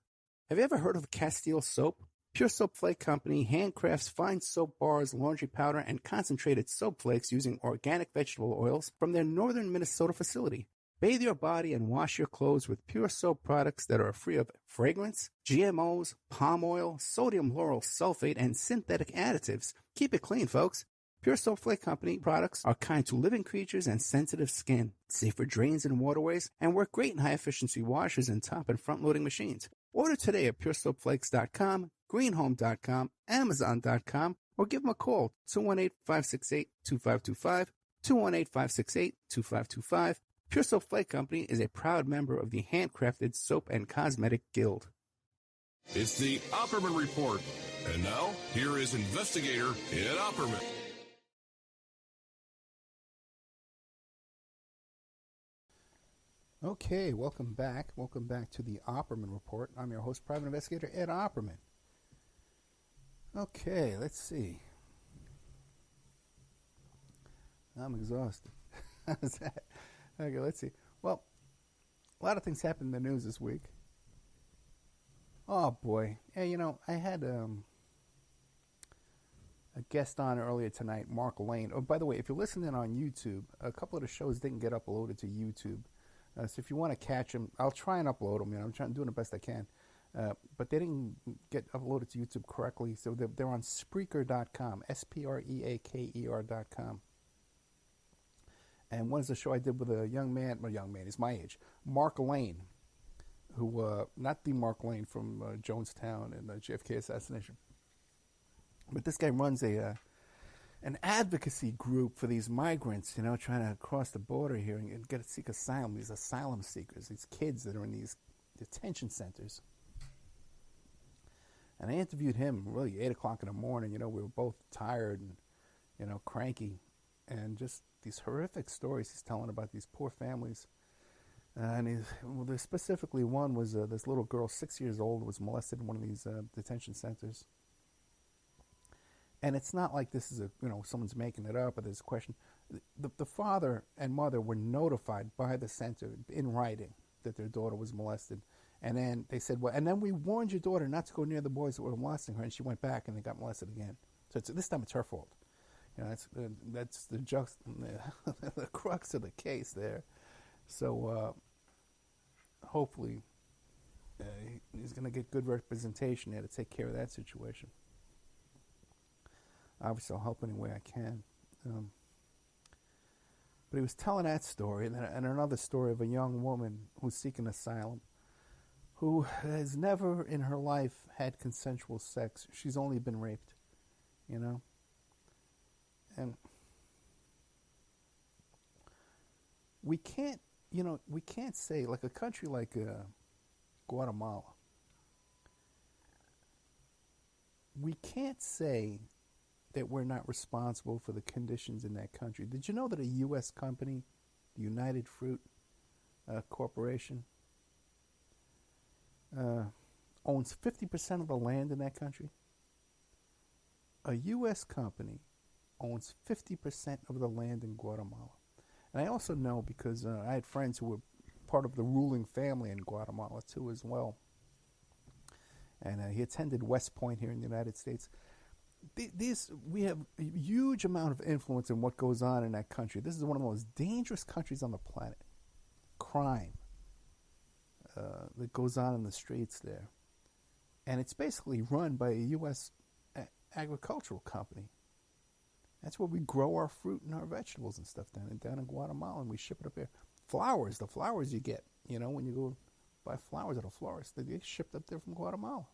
Have you ever heard of Castile Soap? Pure Soap Flake Company handcrafts fine soap bars, laundry powder, and concentrated soap flakes using organic vegetable oils from their northern Minnesota facility. Bathe your body and wash your clothes with pure soap products that are free of fragrance, GMOs, palm oil, sodium lauryl sulfate, and synthetic additives. Keep it clean, folks. Pure Soap Flake Company products are kind to living creatures and sensitive skin, safe for drains and waterways, and work great in high-efficiency washers and top and front-loading machines. Order today at puresoapflakes.com, greenhome.com, amazon.com, or give them a call, 218-568-2525, 218-568-2525. Pure Soap Flake Company is a proud member of the Handcrafted Soap and Cosmetic Guild. It's the Opperman Report. And now, here is investigator Ed Opperman. Okay, welcome back. Welcome back to the Opperman Report. I'm your host, private investigator Ed Opperman. Okay, let's see. I'm exhausted. How's that? Okay, let's see. Well, a lot of things happened in the news this week. Oh, boy. Hey, I had a guest on earlier tonight, Mark Lane. Oh, by the way, if you're listening on YouTube, a couple of the shows didn't get uploaded to YouTube. So if you want to catch them, I'll try and upload them. I'm doing the best I can. But they didn't get uploaded to YouTube correctly, so they're on spreaker.com, spreaker.com. And one is a show I did with a young man, he's my age, Mark Lane, who, not the Mark Lane from Jonestown and the JFK assassination, but this guy runs a an advocacy group for these migrants, trying to cross the border here and seek asylum. These asylum seekers, these kids that are in these detention centers. And I interviewed him really 8 o'clock in the morning. We were both tired and, cranky. And just these horrific stories he's telling about these poor families. And specifically one was this little girl, 6 years old, was molested in one of these detention centers. And it's not like this is someone's making it up or there's a question. The father and mother were notified by the center in writing that their daughter was molested. And then they said, and then we warned your daughter not to go near the boys that were molesting her, and she went back and they got molested again. So this time it's her fault. That's the crux of the case there. So hopefully he's going to get good representation there to take care of that situation. Obviously, I'll help any way I can. But he was telling that story, and another story of a young woman who's seeking asylum, who has never in her life had consensual sex. She's only been raped, And we can't say, like a country like Guatemala, we can't say that we're not responsible for the conditions in that country. Did you know that a U.S. company, the United Fruit Corporation, owns 50% of the land in that country? A U.S. company owns 50% of the land in Guatemala. And I also know because I had friends who were part of the ruling family in Guatemala too as well. And he attended West Point here in the United States. We have a huge amount of influence in what goes on in that country. This is one of the most dangerous countries on the planet. Crime that goes on in the streets there. And it's basically run by a U.S. agricultural company. That's where we grow our fruit and our vegetables and stuff down in Guatemala, and we ship it up here. Flowers, the flowers you get, when you go buy flowers at a florist, they get shipped up there from Guatemala.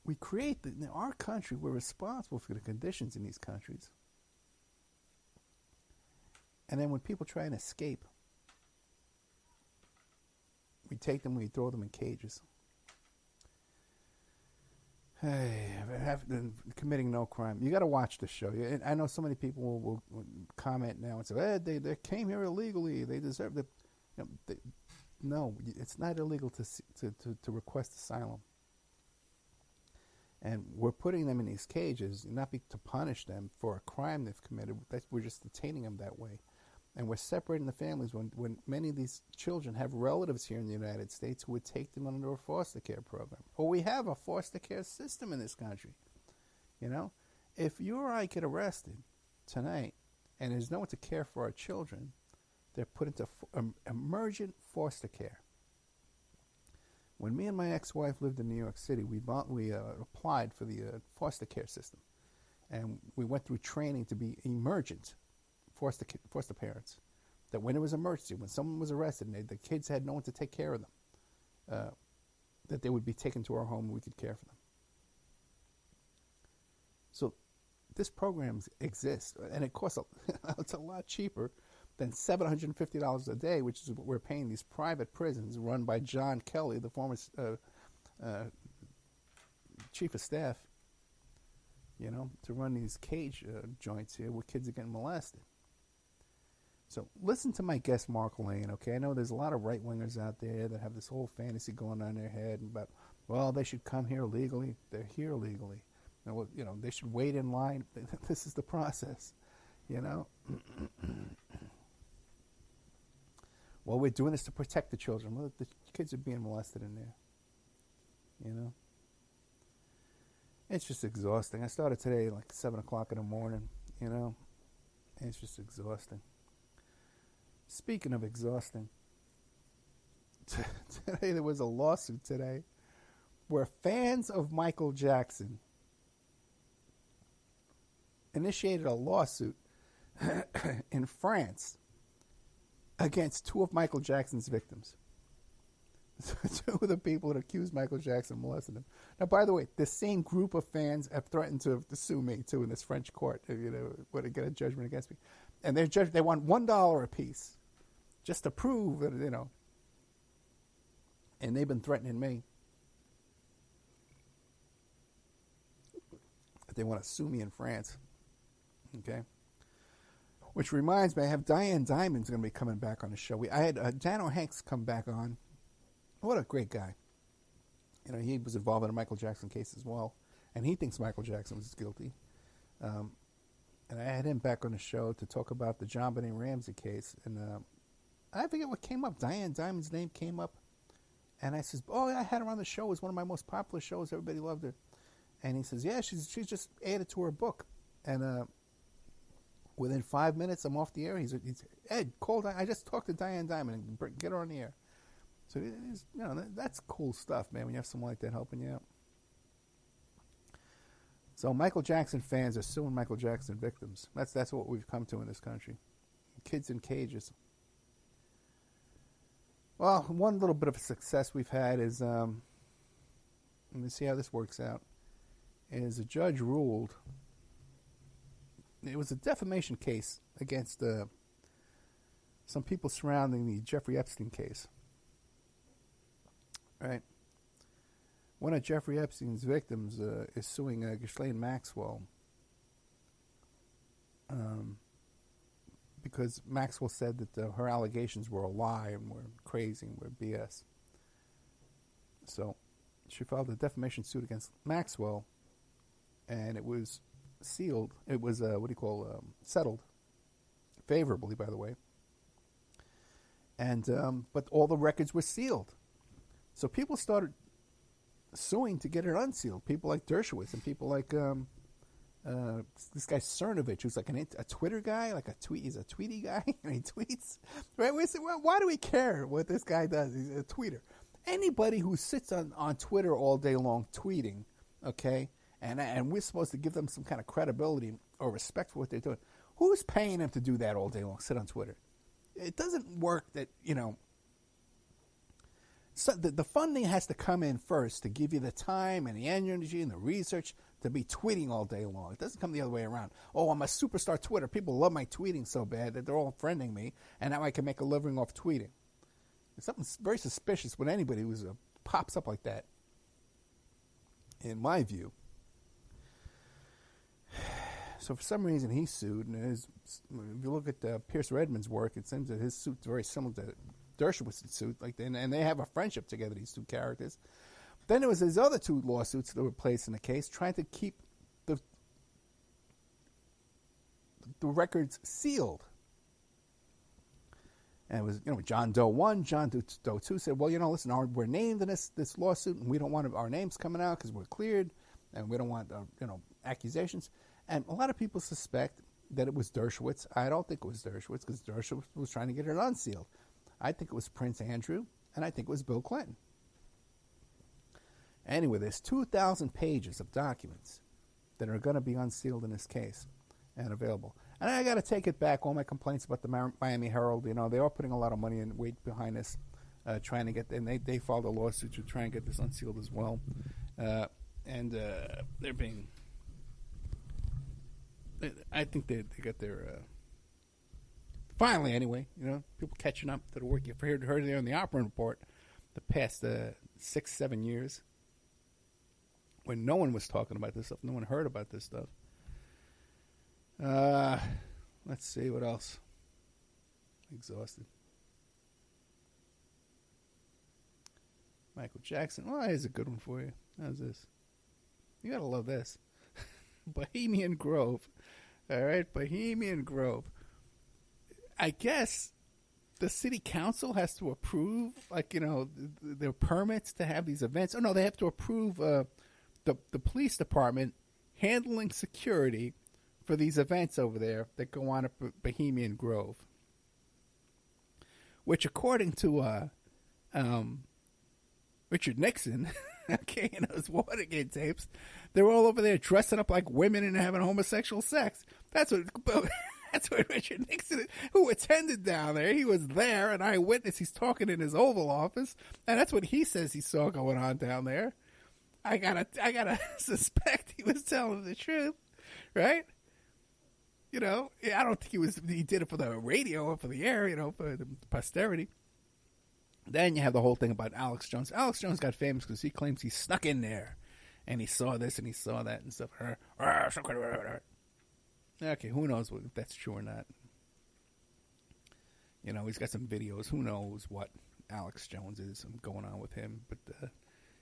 We create our country. We're responsible for the conditions in these countries. And then when people try and escape, we take them, we throw them in cages. Hey, committing no crime. You got to watch the show. I know so many people will comment now and say, "Hey, they came here illegally. They deserve it." No, it's not illegal to request asylum. And we're putting them in these cages not to punish them for a crime they've committed. We're just detaining them that way. And we're separating the families when many of these children have relatives here in the United States who would take them under a foster care program. Or we have a foster care system in this country. If you or I get arrested tonight and there's no one to care for our children, they're put into emergent foster care. When me and my ex-wife lived in New York City, we applied for the foster care system. And we went through training to be emergent foster parents. That when it was an emergency, when someone was arrested and the kids had no one to take care of them, that they would be taken to our home and we could care for them. So this program exists, and it costs it's a lot cheaper than $750 a day, which is what we're paying these private prisons run by John Kelly, the former chief of staff, to run these cage joints here where kids are getting molested. So listen to my guest, Mark Lane, okay? I know there's a lot of right-wingers out there that have this whole fantasy going on in their head about, they should come here legally. They're here legally. They should wait in line. This is the process, Well, we're doing this to protect the children. Well, the kids are being molested in there, It's just exhausting. I started today like 7 o'clock in the morning, It's just exhausting. Speaking of exhausting, today there was a lawsuit today where fans of Michael Jackson initiated a lawsuit in France against two of Michael Jackson's victims. two of the people that accused Michael Jackson of molesting him. Now, by the way, the same group of fans have threatened to sue me too in this French court. Would get a judgment against me, and they want $1 a piece, just to prove that And they've been threatening me. They want to sue me in France. Okay. Which reminds me, I have Diane Diamond's going to be coming back on the show. I had Dano Hanks come back on. What a great guy. He was involved in a Michael Jackson case as well. And he thinks Michael Jackson was guilty. And I had him back on the show to talk about the John Benet Ramsey case. And I forget what came up. Diane Diamond's name came up. And I says, I had her on the show. It was one of my most popular shows. Everybody loved her. And he says, yeah, she's just added to her book. And within 5 minutes, I'm off the air. He's Ed, call Diane. I just talked to Diane Diamond and get her on the air. So that's cool stuff, man, when you have someone like that helping you out. So Michael Jackson fans are suing Michael Jackson victims. That's what we've come to in this country. Kids in cages. Well, one little bit of a success we've had is, let me see how this works out, is a judge ruled, it was a defamation case against some people surrounding the Jeffrey Epstein case. Right? One of Jeffrey Epstein's victims is suing Ghislaine Maxwell because Maxwell said that her allegations were a lie and were crazy and were BS. So she filed a defamation suit against Maxwell, and it was sealed. It was, settled favorably, by the way. And but all the records were sealed. So people started suing to get it unsealed. People like Dershowitz and people like this guy Cernovich, who's like a Twitter guy, he's a tweety guy, and he tweets. Right? We say, well, why do we care what this guy does? He's a tweeter. Anybody who sits on Twitter all day long tweeting, okay, and we're supposed to give them some kind of credibility or respect for what they're doing. Who's paying them to do that all day long? Sit on Twitter. It doesn't work that, so the funding has to come in first to give you the time and the energy and the research to be tweeting all day long. It doesn't come the other way around. Oh, I'm a superstar Twitter. People love my tweeting so bad that they're all friending me, and now I can make a living off tweeting. It's something very suspicious when anybody who pops up like that, in my view. So for some reason he sued, and if you look at Pierce Redmond's work, it seems that his suit's very similar to Dershowitz's suit, and they have a friendship together, these two characters. Then there was these other two lawsuits that were placed in the case, trying to keep the records sealed. And it was, John Doe 1, John Doe 2 said, well, listen, we're named in this lawsuit, and we don't want our names coming out because we're cleared, and we don't want, accusations. And a lot of people suspect that it was Dershowitz. I don't think it was Dershowitz because Dershowitz was trying to get it unsealed. I think it was Prince Andrew, and I think it was Bill Clinton. Anyway, there's 2,000 pages of documents that are going to be unsealed in this case and available. And I got to take it back. All my complaints about the Miami Herald, they are putting a lot of money and weight behind this, trying to get, and they filed a lawsuit to try and get this unsealed as well. And they're being, I think they got their, finally anyway, people catching up to the work you've heard there on the Opperman report the past 6-7 years when no one was talking about this stuff, no one heard about this stuff. Let's see what else. Exhausted. Michael Jackson. Well, here's a good one for you. How's this? You gotta love this. Bohemian Grove. All right, Bohemian Grove. I guess the city council has to approve, their permits to have these events. Oh no, they have to approve the police department handling security for these events over there that go on at Bohemian Grove, which, according to Richard Nixon, okay, in those Watergate tapes, they're all over there dressing up like women and having homosexual sex. That's That's what Richard Nixon, who attended down there, he was there, an eyewitness. He's talking in his Oval Office, and that's what he says he saw going on down there. I gotta suspect he was telling the truth, right? You know, I don't think he did it for the radio or for the air, you know, for the posterity. Then you have the whole thing about Alex Jones. Alex Jones got famous because he claims he snuck in there, and he saw this and he saw that and stuff. Okay, who knows if that's true or not. You know, he's got some videos. Who knows what Alex Jones is going on with him. But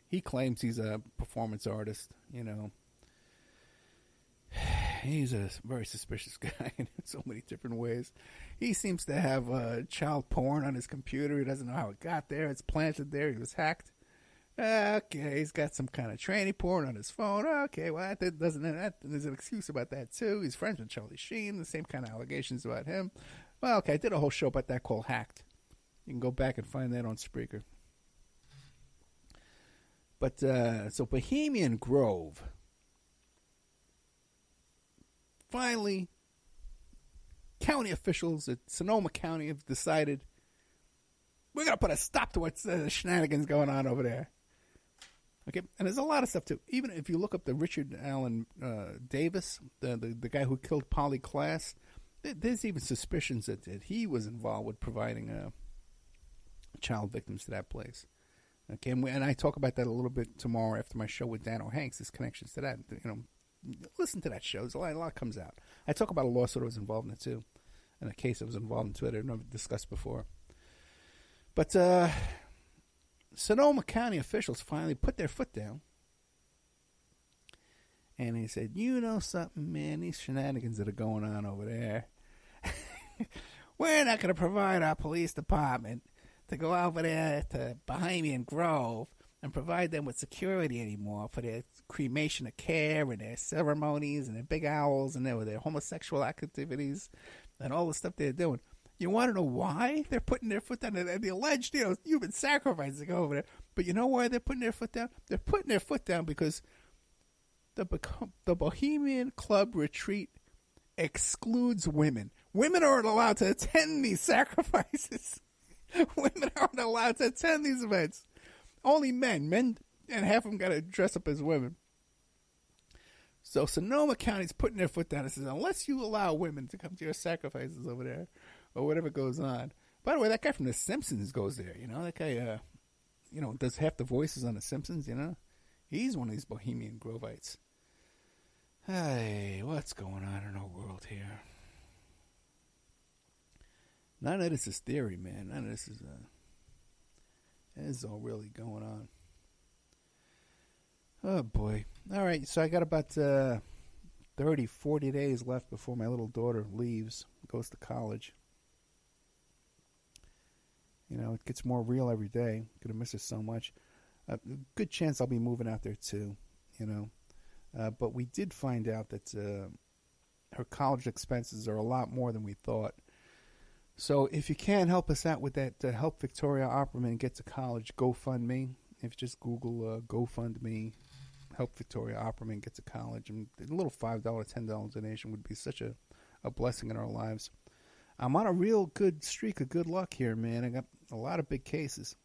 he claims he's a performance artist, you know. He's a very suspicious guy in so many different ways. He seems to have child porn on his computer. He doesn't know how it got there. It's planted there. He was hacked. Okay, he's got some kind of tranny porn on his phone. Okay, well, there's an excuse about that, too. He's friends with Charlie Sheen, the same kind of allegations about him. Well, okay, I did a whole show about that called Hacked. You can go back and find that on Spreaker. But, so Bohemian Grove. Finally, county officials at Sonoma County have decided we're going to put a stop to what's shenanigans going on over there. Okay, and there's a lot of stuff too. Even if you look up the Richard Allen Davis, the guy who killed Polly Klaas, there's even suspicions that he was involved with providing child victims to that place. Okay, and I talk about that a little bit tomorrow after my show with Dan O'Hanks. His connections to that, you know, listen to that show. There's a lot comes out. I talk about a lawsuit that was involved in it too, and a case that was involved in Twitter I've never discussed before. But Sonoma County officials finally put their foot down. And he said, you know something, man, these shenanigans that are going on over there, we're not going to provide our police department to go over there to Bohemian Grove and provide them with security anymore for their cremation of care and their ceremonies and their big owls and their homosexual activities and all the stuff they're doing. You want to know why they're putting their foot down? And the alleged, human sacrificing over there. But you know why they're putting their foot down? They're putting their foot down because the Bohemian Club retreat excludes women. Women aren't allowed to attend these sacrifices. Women aren't allowed to attend these events. Only men. Men, and half of them got to dress up as women. So Sonoma County's putting their foot down and says, unless you allow women to come to your sacrifices over there, or whatever goes on. By the way, that guy from The Simpsons goes there, you know? That guy, does half the voices on The Simpsons, you know? He's one of these Bohemian Grovites. Hey, what's going on in our world here? None of this is theory, man. None of this is all really going on. Oh, boy. All right, so I got about 30, 40 days left before my little daughter leaves, goes to college. You know, it gets more real every day. I'm going to miss her so much. Good chance I'll be moving out there too, you know. But we did find out that her college expenses are a lot more than we thought. So if you can help us out with that, help Victoria Opperman get to college, GoFundMe. If you just Google GoFundMe, help Victoria Opperman get to college. And a little $5, $10 donation would be such a blessing in our lives. I'm on a real good streak of good luck here, man. I got a lot of big cases.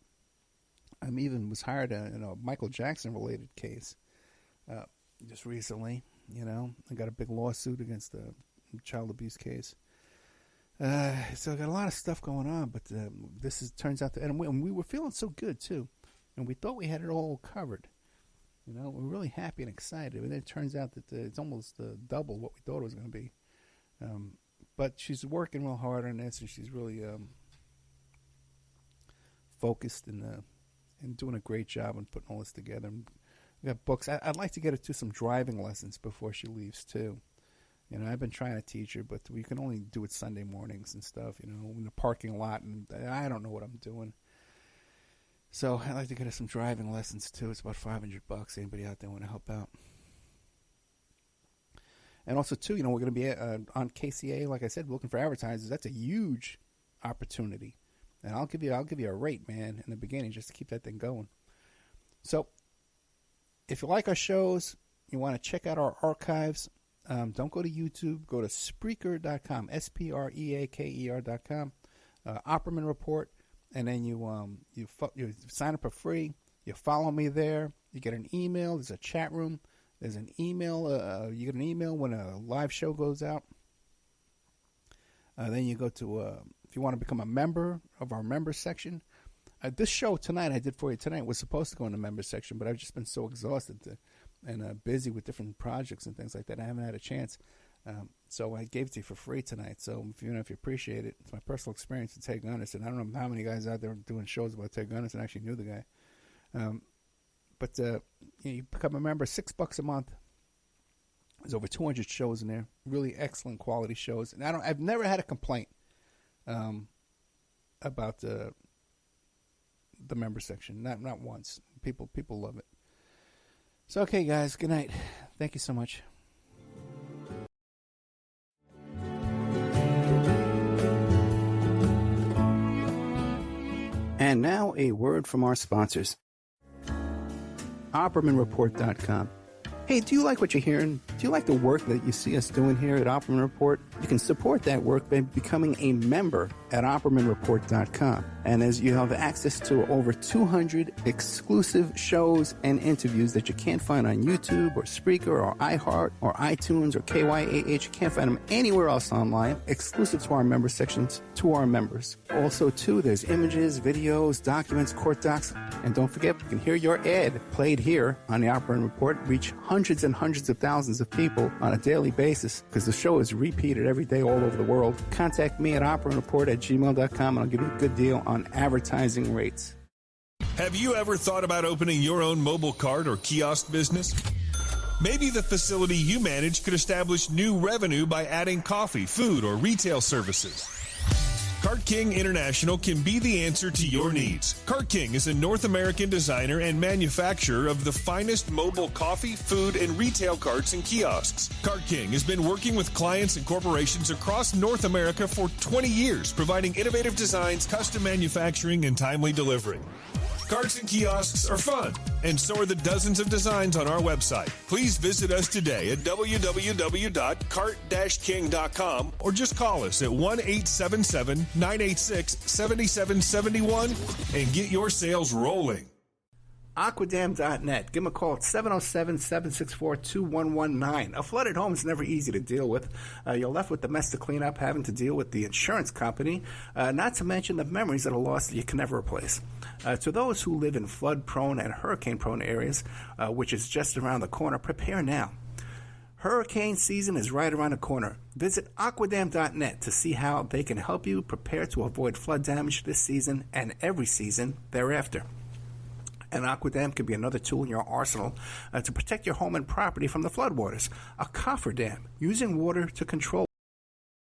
I even was hired in a Michael Jackson-related case just recently. You know, I got a big lawsuit against the child abuse case. So I got a lot of stuff going on, but turns out and we were feeling so good too, and we thought we had it all covered. You know, we're really happy and excited, and then it turns out that it's almost double what we thought it was going to be. But she's working real hard on this, and she's really focused and doing a great job on putting all this together. We got books. I'd like to get her to some driving lessons before she leaves too. You know, I've been trying to teach her, but we can only do it Sunday mornings and stuff. You know, in the parking lot, and I don't know what I'm doing. So I'd like to get her some driving lessons too. It's about $500. Anybody out there want to help out? And also, too, you know, we're going to be on KCA, like I said, looking for advertisers. That's a huge opportunity. And I'll give you a rate, man, in the beginning just to keep that thing going. So if you like our shows, you want to check out our archives, don't go to YouTube. Go to spreaker.com, Spreaker.com, Opperman Report, and then you sign up for free. You follow me there. You get an email. There's a chat room. There's an email. You get an email when a live show goes out. Then you go to, if you want to become a member of our members section. This show tonight, I did for you tonight, was supposed to go in the members section, but I've just been so exhausted and busy with different projects and things like that. I haven't had a chance. So I gave it to you for free tonight. So if you appreciate it, it's my personal experience with Ted Gunderson. I don't know how many guys out there doing shows about Ted Gunderson actually knew the guy. But you become a member, $6 a month. There's over 200 shows in there, really excellent quality shows. And I've never had a complaint about the member section, not once. People love it. So okay, guys, good night. Thank you so much. And now a word from our sponsors. OppermanReport.com. Hey, do you like what you're hearing? Do you like the work that you see us doing here at Opperman Report? You can support that work by becoming a member at OppermanReport.com. And as you have access to over 200 exclusive shows and interviews that you can't find on YouTube or Spreaker or iHeart or iTunes or KYAH. You can't find them anywhere else online, exclusive to our member sections, to our members. Also, too, there's images, videos, documents, court docs. And don't forget, you can hear your ad played here on the Opperman Report, reach hundreds and hundreds of thousands of people on a daily basis because the show is repeated every day all over the world. Contact me at oppermanreport@gmail.com and I'll give you a good deal on advertising rates. Have you ever thought about opening your own mobile cart or kiosk business? Maybe the facility you manage could establish new revenue by adding coffee, food, or retail services. Cart King International can be the answer to your needs. Cart King is a North American designer and manufacturer of the finest mobile coffee, food, and retail carts and kiosks. Cart King has been working with clients and corporations across North America for 20 years, providing innovative designs, custom manufacturing, and timely delivery. Carts and kiosks are fun, and so are the dozens of designs on our website. Please visit us today at www.cart-king.com or just call us at 1-877-986-7771 and get your sales rolling. Aquadam.net. Give them a call at 707-764-2119. A flooded home is never easy to deal with. You're left with the mess to clean up, having to deal with the insurance company, not to mention the memories that are lost that you can never replace. To those who live in flood-prone and hurricane-prone areas, which is just around the corner, prepare now. Hurricane season is right around the corner. Visit Aquadam.net to see how they can help you prepare to avoid flood damage this season and every season thereafter. An Aquadam can be another tool in your arsenal to protect your home and property from the floodwaters. A cofferdam, using water to control